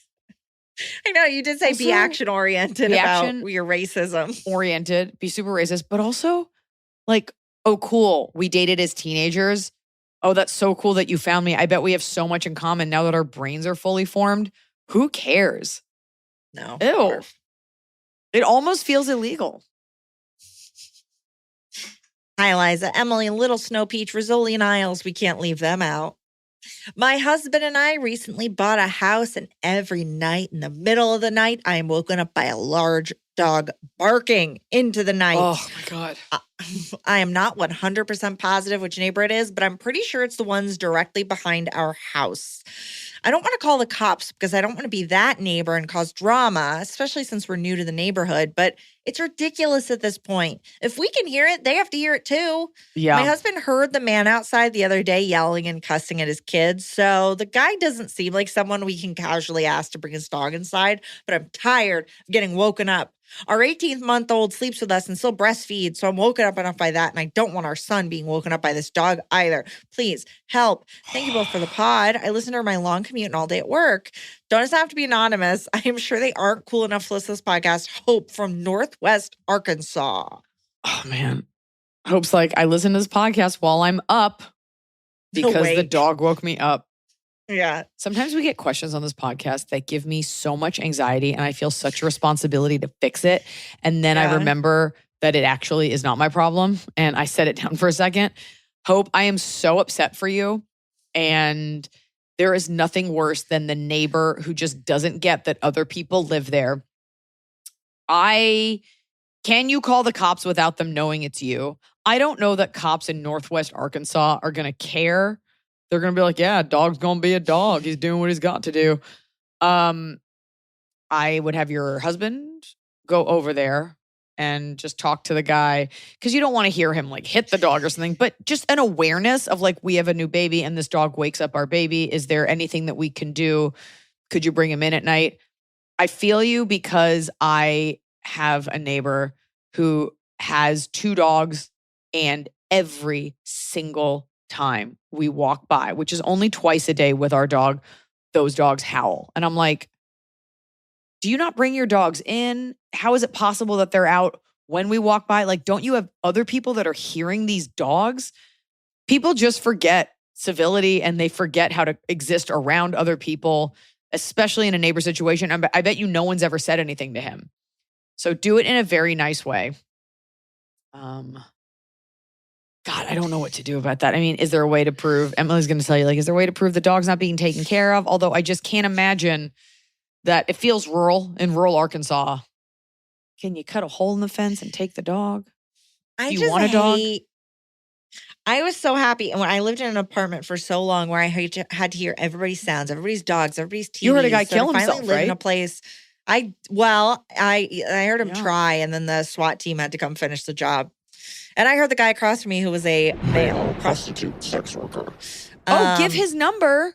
I know, you did say also, be action-oriented about your racism. Oriented, be super racist, but also like, oh, cool, we dated as teenagers. Oh, that's so cool that you found me. I bet we have so much in common now that our brains are fully formed. Who cares? No. Ew. It almost feels illegal. Hi, Iliza. Emily, Little Snow Peach, Rizzoli, and Isles. We can't leave them out. My husband and I recently bought a house, and every night in the middle of the night, I am woken up by a large dog barking into the night. Oh, my God. I am not 100% positive which neighbor it is, but I'm pretty sure it's the ones directly behind our house. I don't want to call the cops because I don't want to be that neighbor and cause drama, especially since we're new to the neighborhood, but it's ridiculous at this point. If we can hear it, they have to hear it too. Yeah. My husband heard the man outside the other day yelling and cussing at his kids, so the guy doesn't seem like someone we can casually ask to bring his dog inside, but I'm tired of getting woken up. Our 18-month-old sleeps with us and still breastfeeds, so I'm woken up enough by that, and I don't want our son being woken up by this dog either. Please, help. Thank you both for the pod. I listen to my long commute and all day at work. Don't have to be anonymous. I am sure they aren't cool enough to listen to this podcast. Hope from Northwest Arkansas. Oh, man. Hope's like, I listen to this podcast while I'm up because the dog woke me up. Yeah. Sometimes we get questions on this podcast that give me so much anxiety and I feel such a responsibility to fix it. And then I remember that it actually is not my problem. And I set it down for a second. Hope, I am so upset for you. And there is nothing worse than the neighbor who just doesn't get that other people live there. Can you call the cops without them knowing it's you? I don't know that cops in Northwest Arkansas are going to care. They're going to be like, yeah, dog's going to be a dog. He's doing what he's got to do. I would have your husband go over there and just talk to the guy because you don't want to hear him like hit the dog or something, but just an awareness of like, we have a new baby and this dog wakes up our baby. Is there anything that we can do? Could you bring him in at night? I feel you because I have a neighbor who has 2 dogs, and every single time we walk by, which is only twice a day with our dog, those dogs howl. And I'm like, do you not bring your dogs in? How is it possible that they're out when we walk by? Like, don't you have other people that are hearing these dogs? People just forget civility and they forget how to exist around other people, especially in a neighbor situation. I bet you no one's ever said anything to him. So do it in a very nice way. God, I don't know what to do about that. I mean, is there a way to prove, Emily's going to tell you, like, is there a way to prove the dog's not being taken care of? Although I just can't imagine that it feels rural in rural Arkansas. Can you cut a hole in the fence and take the dog? Do you want a dog? I was so happy. And when I lived in an apartment for so long where I had to hear everybody's sounds, everybody's dogs, everybody's TVs. You heard a guy kill himself, finally lived right? in a place. I heard him try, and then the SWAT team had to come finish the job. And I heard the guy across from me who was a male prostitute sex worker. Give his number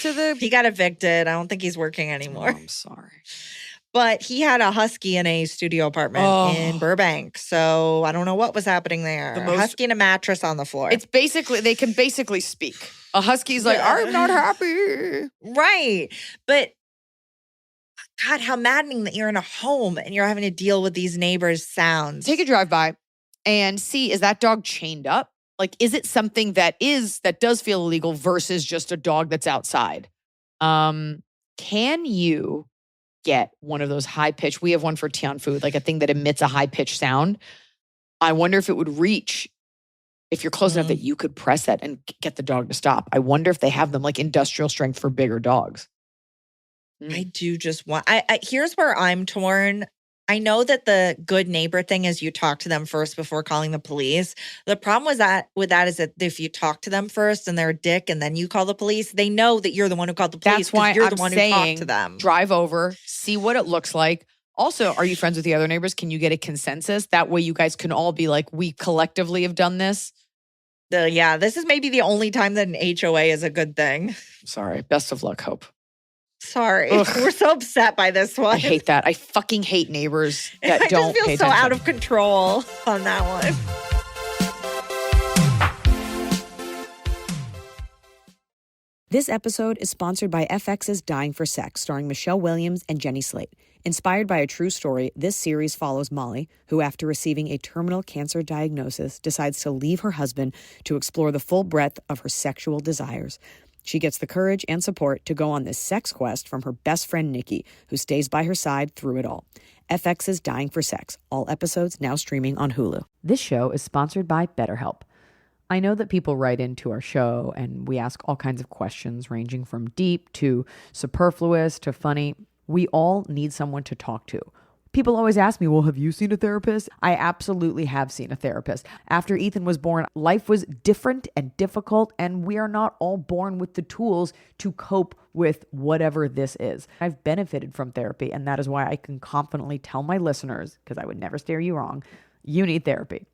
to the... He got evicted. I don't think he's working anymore. Oh, I'm sorry. But he had a husky in a studio apartment in Burbank. So I don't know what was happening there. A husky and a mattress on the floor. It's basically, they can basically speak. A husky's like, I'm not happy. Right. But God, how maddening that you're in a home and you're having to deal with these neighbors' sounds. Take a drive by and see, is that dog chained up? Like, is it something that does feel illegal versus just a dog that's outside? Can you get one of those high-pitched, we have one for Tian food, like a thing that emits a high-pitched sound. I wonder if it would reach, if you're close enough that you could press it and get the dog to stop. I wonder if they have them like industrial strength for bigger dogs. I do just want, here's where I'm torn. I know that the good neighbor thing is you talk to them first before calling the police. The problem with that is that if you talk to them first and they're a dick and then you call the police, they know that you're the one who called the police. That's why you're I'm the one who talked saying to them. drive over, see what it looks like. Also, are you friends with the other neighbors? Can you get a consensus? That way you guys can all be like, we collectively have done this. Yeah, this is maybe the only time that an HOA is a good thing. Sorry. Best of luck, Hope. Sorry. Ugh. We're so upset by this one. I hate that. I fucking hate neighbors that I don't just pay feel so attention. out of control on that one. This episode is sponsored by FX's Dying for Sex, starring Michelle Williams and Jenny Slate. Inspired by a true story, this series follows Molly, who after receiving a terminal cancer diagnosis, decides to leave her husband to explore the full breadth of her sexual desires. She gets the courage and support to go on this sex quest from her best friend Nikki, who stays by her side through it all. FX's Dying for Sex, all episodes now streaming on Hulu. This show is sponsored by BetterHelp. I know that people write into our show and we ask all kinds of questions ranging from deep to superfluous to funny. We all need someone to talk to. People always ask me, well, have you seen a therapist? I absolutely have seen a therapist. After Ethan was born, life was different and difficult, and we are not all born with the tools to cope with whatever this is. I've benefited from therapy, and that is why I can confidently tell my listeners, because I would never steer you wrong, you need therapy.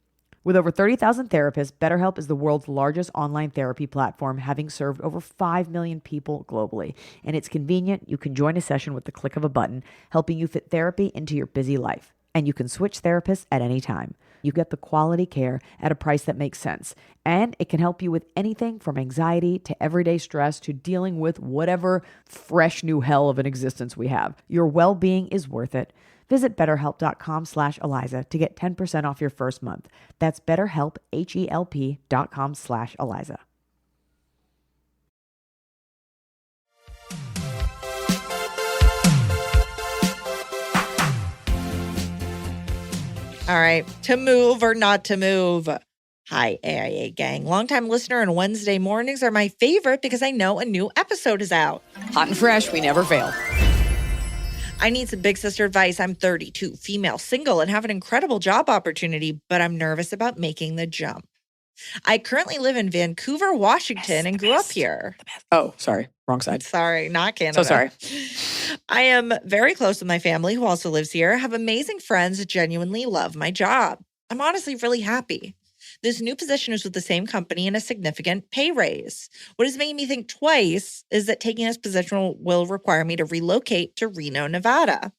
With over 30,000 therapists, BetterHelp is the world's largest online therapy platform, having served over 5 million people globally. And it's convenient. You can join a session with the click of a button, helping you fit therapy into your busy life. And you can switch therapists at any time. You get the quality care at a price that makes sense. And it can help you with anything from anxiety to everyday stress to dealing with whatever fresh new hell of an existence we have. Your well-being is worth it. Visit BetterHelp.com/Iliza to get 10% off your first month. That's BetterHelp, HELP.com/Iliza. All right. To move or not to move. Hi, AIA gang. Longtime listener and Wednesday mornings are my favorite because I know a new episode is out. Hot and fresh, we never fail. I need some big sister advice. I'm 32, female, single, and have an incredible job opportunity, but I'm nervous about making the jump. I currently live in Vancouver, Washington, and grew up here. Oh, sorry. Wrong side. Sorry, not Canada. So sorry. I am very close with my family who also lives here, have amazing friends, genuinely love my job. I'm honestly really happy. This new position is with the same company and a significant pay raise. What has made me think twice is that taking this position will require me to relocate to Reno, Nevada.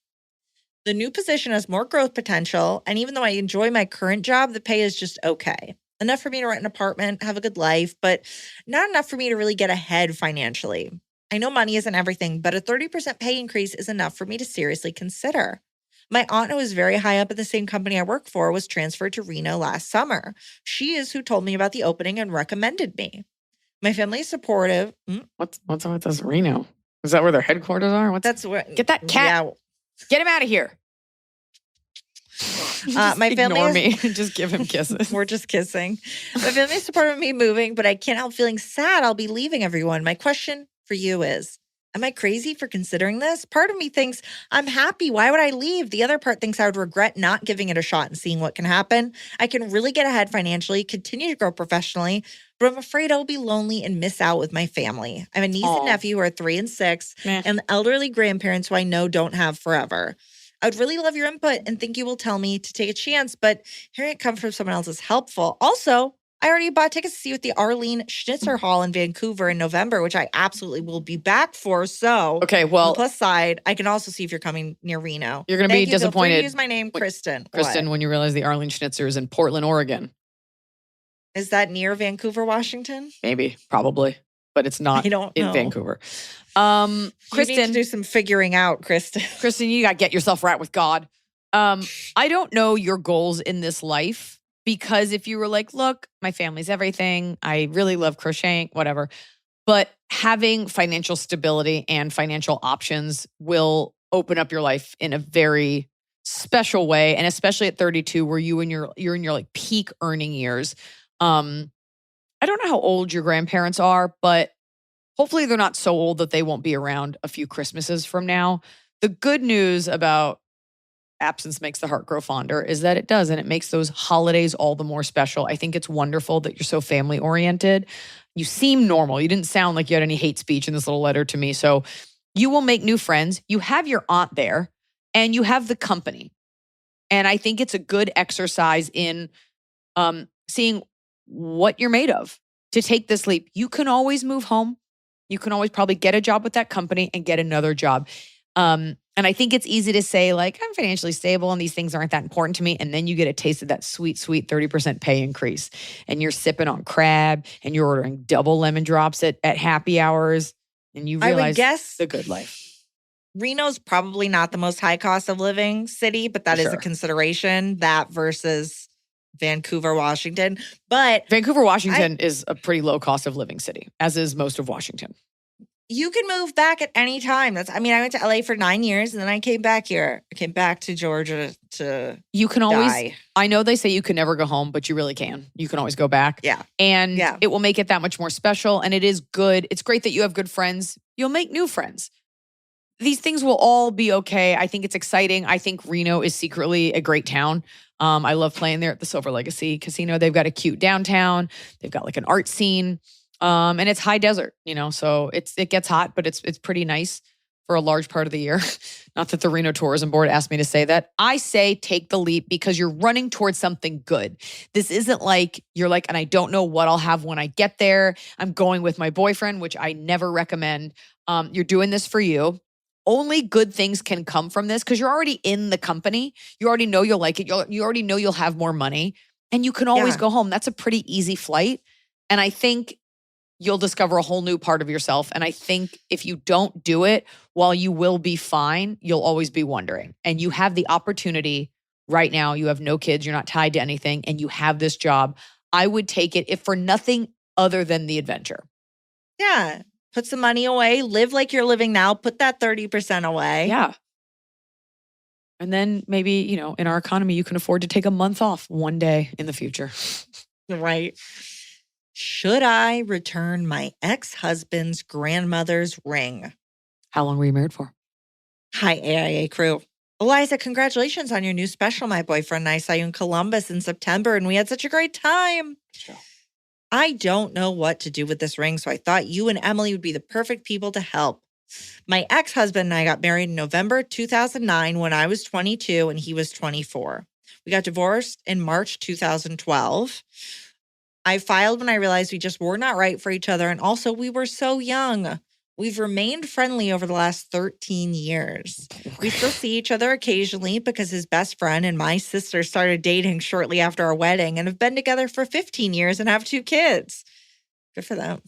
The new position has more growth potential, and even though I enjoy my current job, the pay is just okay. Enough for me to rent an apartment, have a good life, but not enough for me to really get ahead financially. I know money isn't everything, but a 30% pay increase is enough for me to seriously consider. My aunt, who is very high up at the same company I work for, was transferred to Reno last summer. She is who told me about the opening and recommended me. My family is supportive. What's up with this Reno? Is that where their headquarters are? That's where. Get that cat. Yeah. Get him out of here. My family ignore is, me. Just give him kisses. We're just kissing. My family is supportive of me moving, but I can't help feeling sad I'll be leaving everyone. My question for you is, am I crazy for considering this? Part of me thinks I'm happy. Why would I leave? The other part thinks I would regret not giving it a shot and seeing what can happen. I can really get ahead financially, continue to grow professionally, but I'm afraid I'll be lonely and miss out with my family. I have a niece and nephew who are 3 and 6, and elderly grandparents who I know don't have forever. I would really love your input and think you will tell me to take a chance, but hearing it come from someone else is helpful. Also, I already bought tickets to see you at the Arlene Schnitzer Hall in Vancouver in November, which I absolutely will be back for. So, okay, well, on the plus side, I can also see if you're coming near Reno. You're going to be disappointed. Feel free to use my name, Kristen. Kristen, when you realize the Arlene Schnitzer is in Portland, Oregon. Is that near Vancouver, Washington? Maybe, probably, but it's not in Vancouver. Kristen, you need to Kristen, do some figuring out, Kristen. Kristen, you got to get yourself right with God. I don't know your goals in this life, because if you were like, look, my family's everything, I really love crocheting, whatever, but having financial stability and financial options will open up your life in a very special way, and especially at 32, where you're in your like peak earning years. I don't know how old your grandparents are, but hopefully they're not so old that they won't be around a few Christmases from now. The good news about absence makes the heart grow fonder, is that it does. And it makes those holidays all the more special. I think it's wonderful that you're so family oriented. You seem normal. You didn't sound like you had any hate speech in this little letter to me. So you will make new friends. You have your aunt there and you have the company. And I think it's a good exercise in seeing what you're made of to take this leap. You can always move home. You can always probably get a job with that company and get another job. And I think it's easy to say, like, I'm financially stable and these things aren't that important to me. And then you get a taste of that sweet, sweet 30% pay increase. And you're sipping on crab and you're ordering double lemon drops at happy hours. And you realize I would guess the good life. Reno's probably not the most high cost of living city, but that is a consideration, that versus Vancouver, Washington. But Vancouver, Washington is a pretty low cost of living city, as is most of Washington. You can move back at any time. I went to LA for 9 years and then I came back here. I came back to Georgia to You can always, die. I know they say you can never go home, but you really can. You can always go back. Yeah. And it will make it that much more special. And it is good. It's great that you have good friends. You'll make new friends. These things will all be okay. I think it's exciting. I think Reno is secretly a great town. I love playing there at the Silver Legacy Casino. They've got a cute downtown. They've got like an art scene. And it's high desert, so it gets hot, but it's pretty nice for a large part of the year. Not that the Reno Tourism Board asked me to say that. I say take the leap because you're running towards something good. This isn't like you're like, and I don't know what I'll have when I get there. I'm going with my boyfriend, which I never recommend. You're doing this for you. Only good things can come from this because you're already in the company. You already know you'll like it. You already know you'll have more money and you can always go home. That's a pretty easy flight. And I think you'll discover a whole new part of yourself. And I think if you don't do it, while you will be fine, you'll always be wondering. And you have the opportunity right now. You have no kids. You're not tied to anything. And you have this job. I would take it if for nothing other than the adventure. Yeah. Put some money away. Live like you're living now. Put that 30% away. Yeah. And then maybe, in our economy, you can afford to take a month off one day in the future. Right. Should I return my ex-husband's grandmother's ring? How long were you married for? Hi, AIA crew. Iliza, congratulations on your new special. My boyfriend and I saw you in Columbus in September, and we had such a great time. Sure. I don't know what to do with this ring, so I thought you and Emily would be the perfect people to help. My ex-husband and I got married in November 2009 when I was 22 and he was 24. We got divorced in March 2012. I filed when I realized we just were not right for each other, and also we were so young. We've remained friendly over the last 13 years. We still see each other occasionally because his best friend and my sister started dating shortly after our wedding and have been together for 15 years and have 2 kids. Good for them.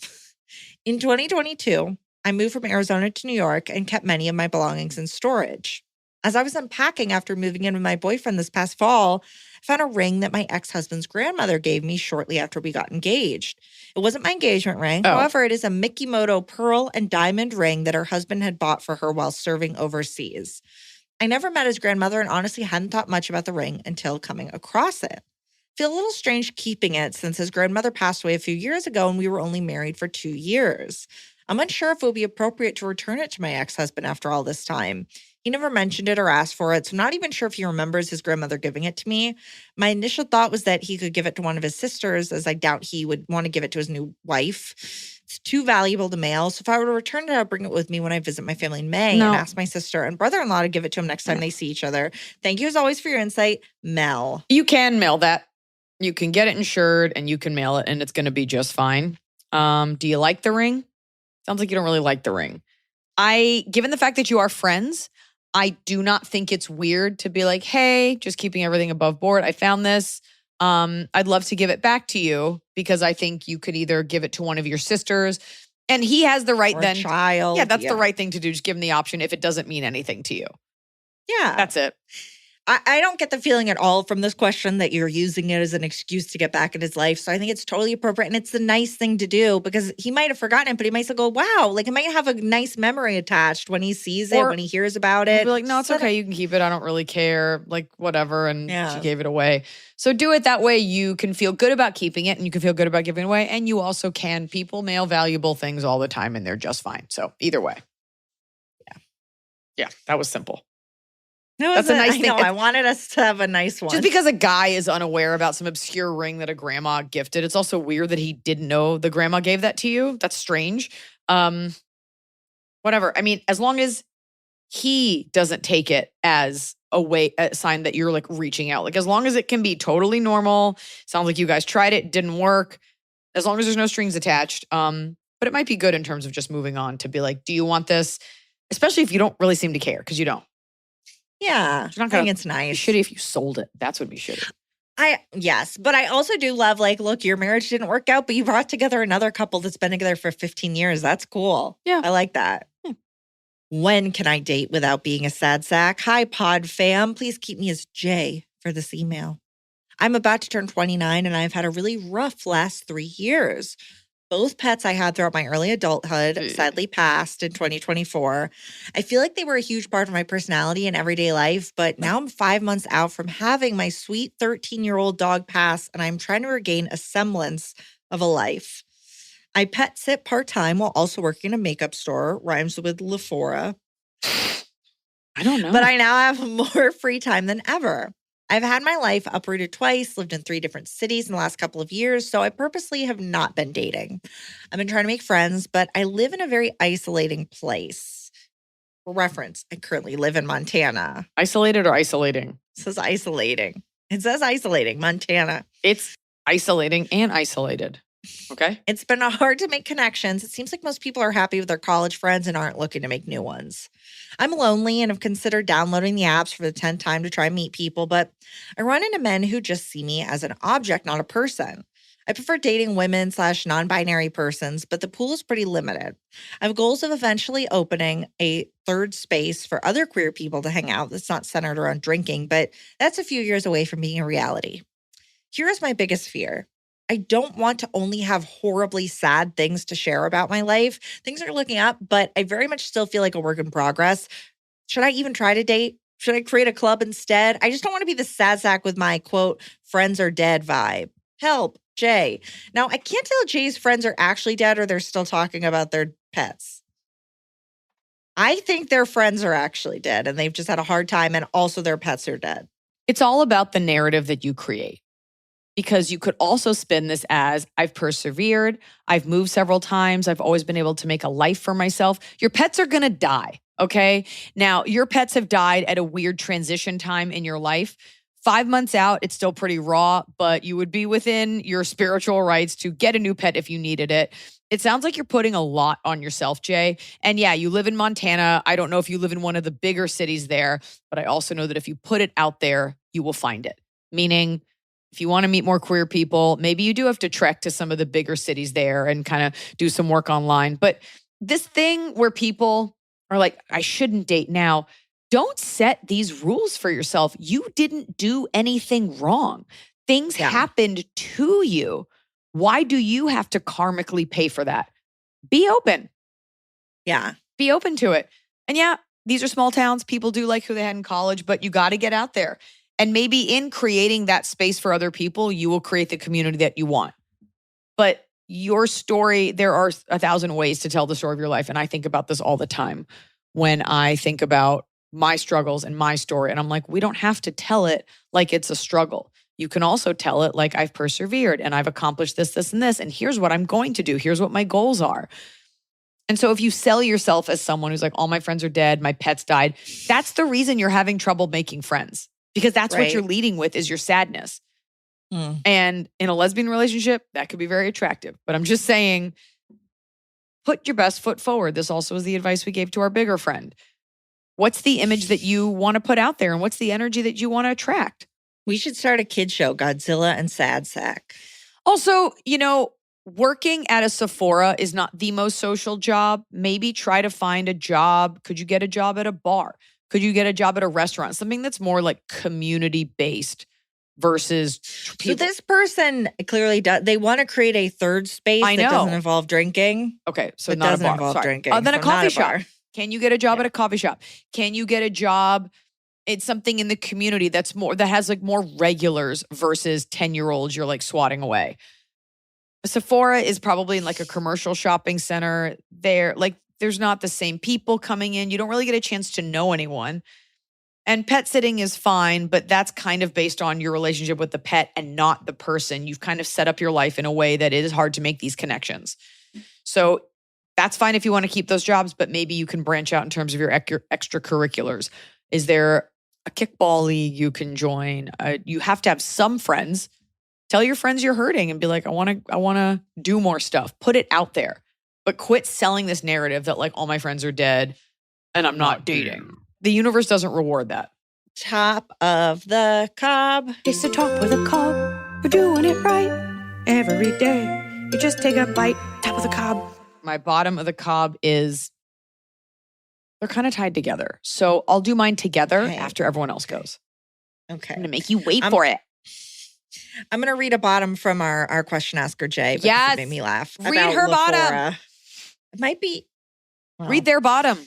In 2022, I moved from Arizona to New York and kept many of my belongings in storage. As I was unpacking after moving in with my boyfriend this past fall, I found a ring that my ex-husband's grandmother gave me shortly after we got engaged. It wasn't my engagement ring. Oh. However, it is a Mikimoto pearl and diamond ring that her husband had bought for her while serving overseas. I never met his grandmother and honestly hadn't thought much about the ring until coming across it. I feel a little strange keeping it since his grandmother passed away a few years ago and we were only married for 2 years. I'm unsure if it would be appropriate to return it to my ex-husband after all this time. He never mentioned it or asked for it, so I'm not even sure if he remembers his grandmother giving it to me. My initial thought was that he could give it to one of his sisters, as I doubt he would want to give it to his new wife. It's too valuable to mail, so if I were to return it, I'll bring it with me when I visit my family in May and ask my sister and brother-in-law to give it to him next time they see each other. Thank you as always for your insight, Mel. You can mail that. You can get it insured and you can mail it and it's going to be just fine. Do you like the ring? Sounds like you don't really like the ring. Given the fact that you are friends, I do not think it's weird to be like, hey, just keeping everything above board. I found this. I'd love to give it back to you because I think you could either give it to one of your sisters and he has the right Or then. child. Yeah, that's the right thing to do. Just give him the option if it doesn't mean anything to you. Yeah. That's it. I don't get the feeling at all from this question that you're using it as an excuse to get back in his life. So I think it's totally appropriate. And it's the nice thing to do because he might have forgotten it, but he might still go, wow, like it might have a nice memory attached when he sees it, when he hears about it. Be like, no, it's okay. You can keep it. I don't really care. Like, whatever. And Yeah. she gave it away. So do it that way. You can feel good about keeping it and you can feel good about giving it away. And you also can. People mail valuable things all the time and they're just fine. So either way. Yeah. Yeah. That was simple. That's a nice thing. I know. I wanted us to have a nice one. Just because a guy is unaware about some obscure ring that a grandma gifted, it's also weird that he didn't know the grandma gave that to you. That's strange. Whatever. I mean, as long as he doesn't take it as a sign that you're like reaching out. Like as long as it can be totally normal. Sounds like you guys tried it, didn't work. As long as there's no strings attached. But it might be good in terms of just moving on to be like, do you want this? Especially if you don't really seem to care, because you don't. Yeah, You're not I gonna think it's nice. be shitty if you sold it. That's what would be shitty. Yes, but I also do love like, look, your marriage didn't work out, but you brought together another couple that's been together for 15 years. That's cool. Yeah. I like that. Yeah. When can I date without being a sad sack? Hi, pod fam. Please keep me as Jay for this email. I'm about to turn 29 and I've had a really rough last 3 years. Both pets I had throughout my early adulthood sadly passed in 2024. I feel like they were a huge part of my personality and everyday life, but now I'm 5 months out from having my sweet 13-year-old dog pass, and I'm trying to regain a semblance of a life. I pet sit part-time while also working in a makeup store, rhymes with Lephora. I don't know. But I now have more free time than ever. I've had my life uprooted twice, lived in 3 different cities in the last couple of years, so I purposely have not been dating. I've been trying to make friends, but I live in a very isolating place. For reference, I currently live in Montana. Isolated or isolating? It says isolating. It says isolating, Montana. It's isolating and isolated. Okay. It's been hard to make connections. It seems like most people are happy with their college friends and aren't looking to make new ones. I'm lonely and have considered downloading the apps for the 10th time to try and meet people, but I run into men who just see me as an object, not a person. I prefer dating women / non-binary persons, but the pool is pretty limited. I have goals of eventually opening a third space for other queer people to hang out that's not centered around drinking, but that's a few years away from being a reality. Here is my biggest fear. I don't want to only have horribly sad things to share about my life. Things are looking up, but I very much still feel like a work in progress. Should I even try to date? Should I create a club instead? I just don't want to be the sad sack with my, quote, friends are dead vibe. Help, Jay. Now, I can't tell if Jay's friends are actually dead or they're still talking about their pets. I think their friends are actually dead and they've just had a hard time and also their pets are dead. It's all about the narrative that you create. Because you could also spin this as, I've persevered, I've moved several times, I've always been able to make a life for myself. Your pets are going to die, okay? Now, your pets have died at a weird transition time in your life. 5 months out, it's still pretty raw, but you would be within your spiritual rights to get a new pet if you needed it. It sounds like you're putting a lot on yourself, Jay. And yeah, you live in Montana. I don't know if you live in one of the bigger cities there, but I also know that if you put it out there, you will find it. Meaning, if you want to meet more queer people, maybe you do have to trek to some of the bigger cities there and kind of do some work online. But this thing where people are like, I shouldn't date now, don't set these rules for yourself. You didn't do anything wrong. Things happened to you. Why do you have to karmically pay for that? Be open. Yeah. Be open to it. And yeah, these are small towns. People do like who they had in college, but you got to get out there. And maybe in creating that space for other people, you will create the community that you want. But your story, there are 1,000 ways to tell the story of your life. And I think about this all the time when I think about my struggles and my story. And I'm like, we don't have to tell it like it's a struggle. You can also tell it like I've persevered and I've accomplished this, this, and this. And here's what I'm going to do. Here's what my goals are. And so if you sell yourself as someone who's like, all my friends are dead, my pets died, that's the reason you're having trouble making friends. Because that's what you're leading with is your sadness. And in a lesbian relationship, that could be very attractive. But I'm just saying, put your best foot forward. This also is the advice we gave to our bigger friend. What's the image that you want to put out there? And what's the energy that you want to attract? We should start a kid show, Godzilla and Sad Sack. Also, working at a Sephora is not the most social job. Maybe try to find a job. Could you get a job at a bar? Could you get a job at a restaurant? Something that's more like community-based versus people. So this person clearly does. They want to create a third space that doesn't involve drinking. Okay, so it not doesn't a bar. involve Sorry. drinking. Then a So coffee not shop. bar. Can you get a job at a coffee shop? Can you get a job? It's something in the community that has like more regulars versus 10-year-olds you're like swatting away. Sephora is probably in like a commercial shopping center. There's not the same people coming in. You don't really get a chance to know anyone. And pet sitting is fine, but that's kind of based on your relationship with the pet and not the person. You've kind of set up your life in a way that it is hard to make these connections. So that's fine if you want to keep those jobs, but maybe you can branch out in terms of your extracurriculars. Is there a kickball league you can join? You have to have some friends. Tell your friends you're hurting and be like, I want to do more stuff. Put it out there. But quit selling this narrative that like all my friends are dead and I'm not dating. The universe doesn't reward that. Top of the cob. It's the top of the cob. We're doing it right every day. You just take a bite. Top of the cob. My bottom of the cob is they're kind of tied together. So I'll do mine together after everyone else goes. Okay. I'm going to make you wait for it. I'm going to read a bottom from our question asker, Jay. Because Yes. It made me laugh. Read about her Lafora. bottom. It might be. Well, Read their bottom.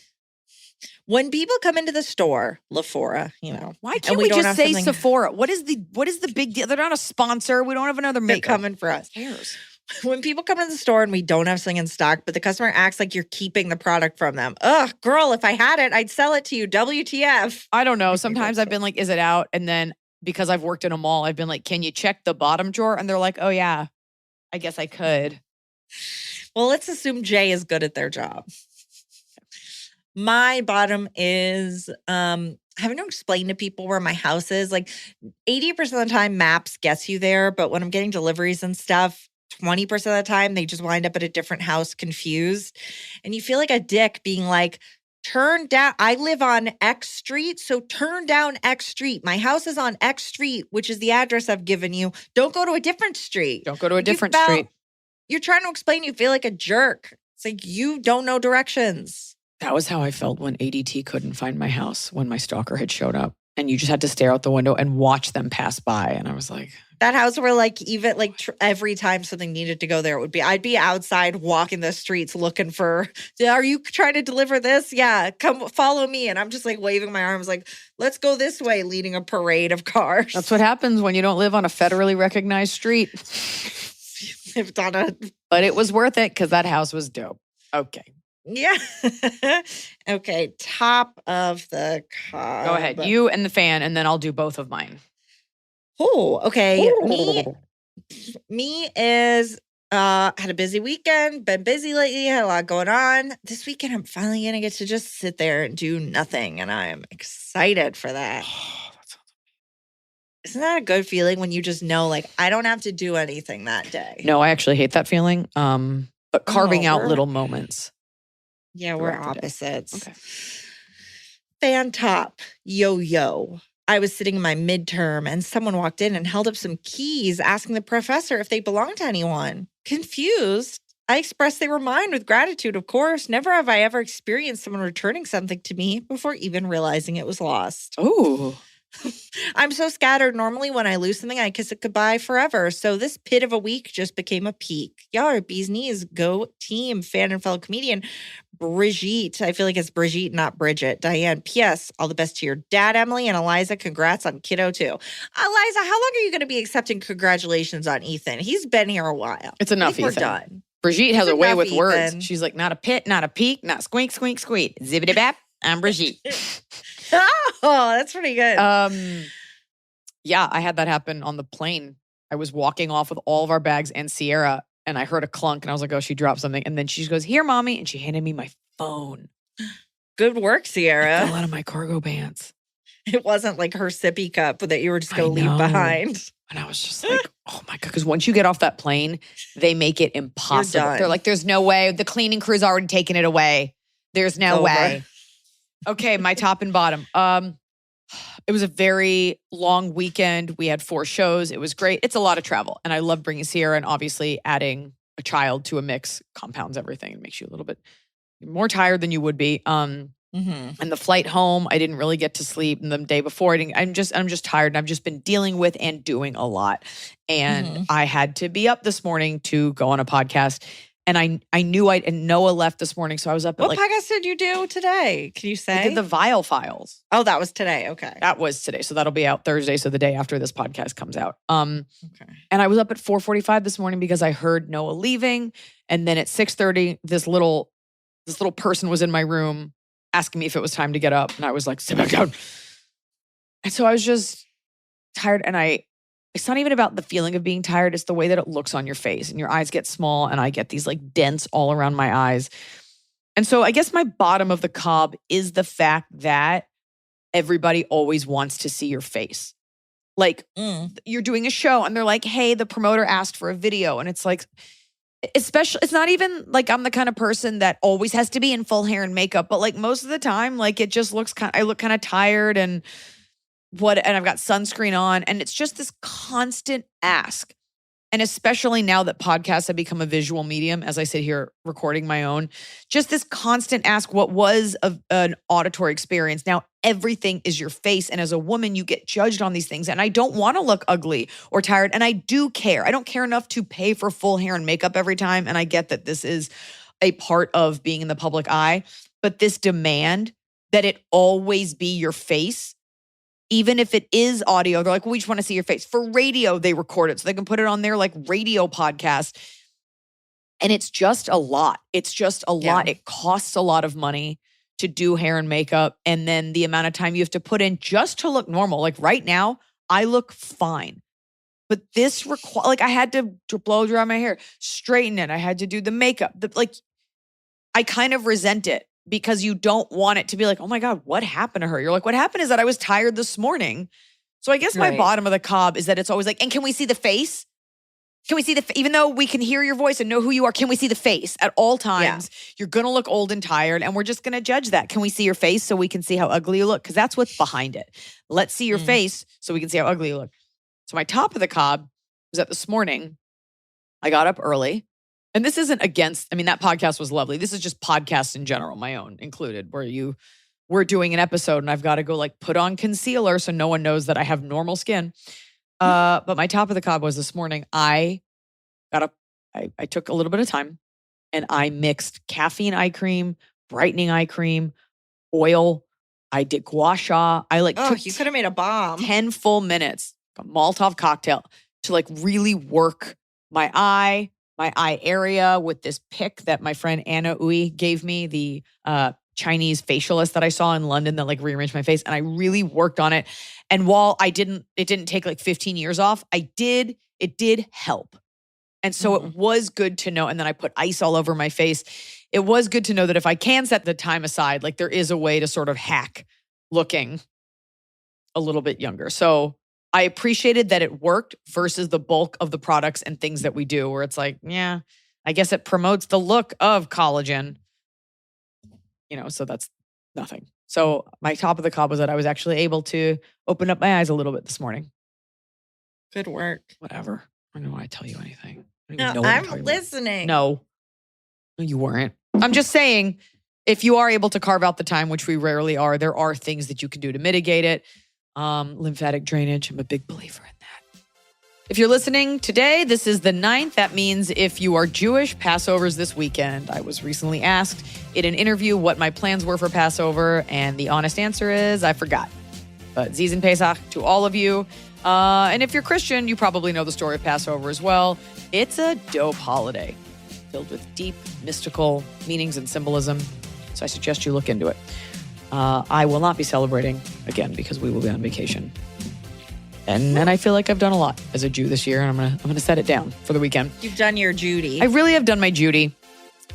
When people come into the store, Lafora, Why can't we just say Sephora? What is the big deal? They're not a sponsor. We don't have another They're makeup. coming for us. Who cares? When people come into the store and we don't have something in stock, but the customer acts like you're keeping the product from them. Ugh, girl, if I had it, I'd sell it to you. WTF. I don't know. Sometimes I've been like, is it out? And then because I've worked in a mall, I've been like, can you check the bottom drawer? And they're like, oh yeah, I guess I could. Well, let's assume Jay is good at their job. My bottom is having to explain to people where my house is. Like 80% of the time, maps gets you there. But when I'm getting deliveries and stuff, 20% of the time, they just wind up at a different house confused. And you feel like a dick being like, turn down. I live on X Street, so turn down X Street. My house is on X Street, which is the address I've given you. Don't go to a different street. Don't go to a different street. You're trying to explain. You feel like a jerk. It's like you don't know directions. That was how I felt when ADT couldn't find my house when my stalker had showed up. And you just had to stare out the window and watch them pass by. And I was like, that house where like even like every time something needed to go there, I'd be outside walking the streets looking for, are you trying to deliver this? Yeah, come follow me. And I'm just like waving my arms like, let's go this way, leading a parade of cars. that's what happens when you don't live on a federally recognized street. But it was worth it because that house was dope. Okay. Yeah. Okay. Top of the cob. Go ahead. You and the fan, and then I'll do both of mine. Oh, okay. Me is had a busy weekend, been busy lately, had a lot going on. This weekend I'm finally gonna get to just sit there and do nothing, and I am excited for that. Isn't that a good feeling when you just know, like, I don't have to do anything that day? No, I actually hate that feeling. But carving out little moments. Yeah, we're opposites. Okay. Fan top, yo-yo. I was sitting in my midterm and someone walked in and held up some keys asking the professor if they belonged to anyone. Confused, I expressed they were mine with gratitude, of course. Never have I ever experienced someone returning something to me before even realizing it was lost. Ooh. I'm so scattered. Normally when I lose something, I kiss it goodbye forever. So this pit of a week just became a peak. Y'all are bee's knees. Go team. Fan and fellow comedian Brigitte. I feel like it's Brigitte, not Bridget. Diane, P.S. All the best to your dad, Emily, and Iliza. Congrats on kiddo too. Iliza, how long are you going to be accepting congratulations on Ethan? He's been here a while. It's enough, Ethan. We're done. Brigitte has a way with Ethan. words. She's like, not a pit, not a peak, not squink, squink, squeak. Zibbity bap. I'm Brigitte. Oh, that's pretty good. Yeah, I had that happen on the plane. I was walking off with all of our bags and Sierra, and I heard a clunk, and I was like, oh, she dropped something. And then she goes, here, mommy. And she handed me my phone. Good work, Sierra. It fell out of my cargo pants. It wasn't like her sippy cup that you were just going to leave behind. And I was just like, oh my God. Because once you get off that plane, they make it impossible. They're like, there's no way. The cleaning crew's already taken it away. There's no way. Okay, my top and bottom. It was a very long weekend. We had 4 shows. It was great. It's a lot of travel. And I love bringing Sierra, and obviously adding a child to a mix compounds everything and makes you a little bit more tired than you would be. And the flight home, I didn't really get to sleep. And the day before, I'm just tired, and I've just been dealing with and doing a lot. And I had to be up this morning to go on a podcast. And I knew and Noah left this morning, so I was up at What podcast did you do today? Can you say? I did the Vial Files. Oh, that was today. Okay. That was today. So that'll be out Thursday. So the day after this podcast comes out. Okay. And I was up at 4:45 this morning because I heard Noah leaving. And then at 6:30, this little person was in my room asking me if it was time to get up. And I was like, sit back down. And so I was just tired. And it's not even about the feeling of being tired. It's the way that it looks on your face and your eyes get small and I get these like dents all around my eyes. And so I guess my bottom of the cob is the fact that everybody always wants to see your face. Like you're doing a show and they're like, hey, the promoter asked for a video. And it's like, especially, it's not even like I'm the kind of person that always has to be in full hair and makeup, but like most of the time, like it just looks I look kind of tired and I've got sunscreen on and it's just this constant ask. And especially now that podcasts have become a visual medium, as I sit here recording my own, just this constant ask, what was an auditory experience? Now everything is your face. And as a woman, you get judged on these things. And I don't want to look ugly or tired. And I do care. I don't care enough to pay for full hair and makeup every time. And I get that this is a part of being in the public eye. But this demand that it always be your face, even if it is audio, they're like, well, we just want to see your face. For radio, they record it so they can put it on their like radio podcast. And it's just a lot. It's just a lot. It costs a lot of money to do hair and makeup. And then the amount of time you have to put in just to look normal. Like right now, I look fine. But this like I had to blow dry my hair, straighten it. I had to do the makeup. Like I kind of resent it. Because you don't want it to be like, oh my God, what happened to her? You're like, what happened is that I was tired this morning. So I guess my bottom of the cob is that it's always like, and can we see the face? Can we see even though we can hear your voice and know who you are, can we see the face at all times? Yeah. You're going to look old and tired and we're just going to judge that. Can we see your face so we can see how ugly you look? Because that's what's behind it. Let's see your face so we can see how ugly you look. So my top of the cob was that this morning, I got up early. And this isn't that podcast was lovely. This is just podcasts in general, my own included, where we're doing an episode and I've got to go like put on concealer so no one knows that I have normal skin. But my top of the cob was this morning, I took a little bit of time and I mixed caffeine eye cream, brightening eye cream, oil. I did gua sha. Took you could have made a bomb. 10 full minutes, a Molotov cocktail to like really work my eye area with this pick that my friend Anna Uy gave me, the Chinese facialist that I saw in London that like rearranged my face. And I really worked on it. And while it didn't take like 15 years off, it did help. And so it was good to know. And then I put ice all over my face. It was good to know that if I can set the time aside, like there is a way to sort of hack looking a little bit younger. So I appreciated that it worked versus the bulk of the products and things that we do where it's like, yeah, I guess it promotes the look of collagen, so that's nothing. So my top of the cob was that I was actually able to open up my eyes a little bit this morning. Good work. Whatever. I don't know why I tell you anything. No, I'm listening. No, you weren't. I'm just saying, if you are able to carve out the time, which we rarely are, there are things that you can do to mitigate it. Lymphatic drainage. I'm a big believer in that. If you're listening today, this is the 9th. That means if you are Jewish, Passover's this weekend. I was recently asked in an interview what my plans were for Passover, and the honest answer is I forgot. But Zizan Pesach to all of you. And if you're Christian, you probably know the story of Passover as well. It's a dope holiday filled with deep, mystical meanings and symbolism. So I suggest you look into it. I will not be celebrating again because we will be on vacation. And I feel like I've done a lot as a Jew this year, and I'm gonna set it down for the weekend. You've done your Judy. I really have done my Judy.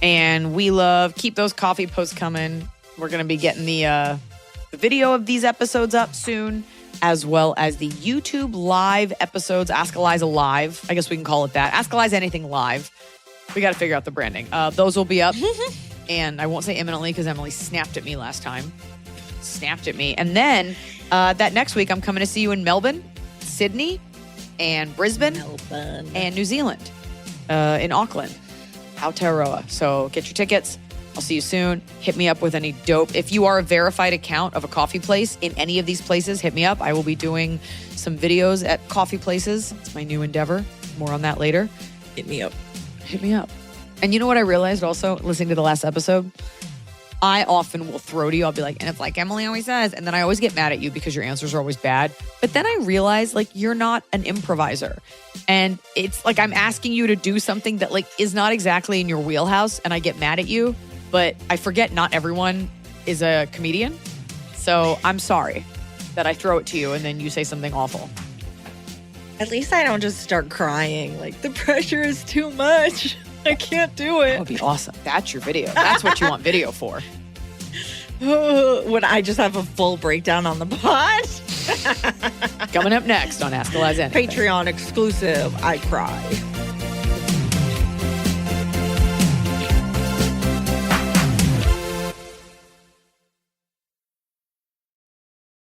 And we keep those coffee posts coming. We're gonna be getting the video of these episodes up soon, as well as the YouTube live episodes, Ask Iliza Live. I guess we can call it that. Ask Iliza Anything Live. We got to figure out the branding. Those will be up. And I won't say imminently because Emily snapped at me last time. And then that next week, I'm coming to see you in Melbourne, Sydney, and Brisbane, and New Zealand, in Auckland, Aotearoa. So get your tickets. I'll see you soon. Hit me up with any dope. If you are a verified account of a coffee place in any of these places, hit me up. I will be doing some videos at coffee places. It's my new endeavor. More on that later. Hit me up. And you know what I realized also listening to the last episode? I often will throw to you. I'll be like, and it's like Emily always says. And then I always get mad at you because your answers are always bad. But then I realize like you're not an improviser. And it's like I'm asking you to do something that like is not exactly in your wheelhouse. And I get mad at you. But I forget not everyone is a comedian. So I'm sorry. that I throw it to you and then you say something awful. At least I don't just start crying. Like, the pressure is too much. I can't do That it. would be awesome. That's your video. That's what you want video for. When I just have a full breakdown on the pod. Coming up next on Ask Eliza Anything. Patreon exclusive. I cry.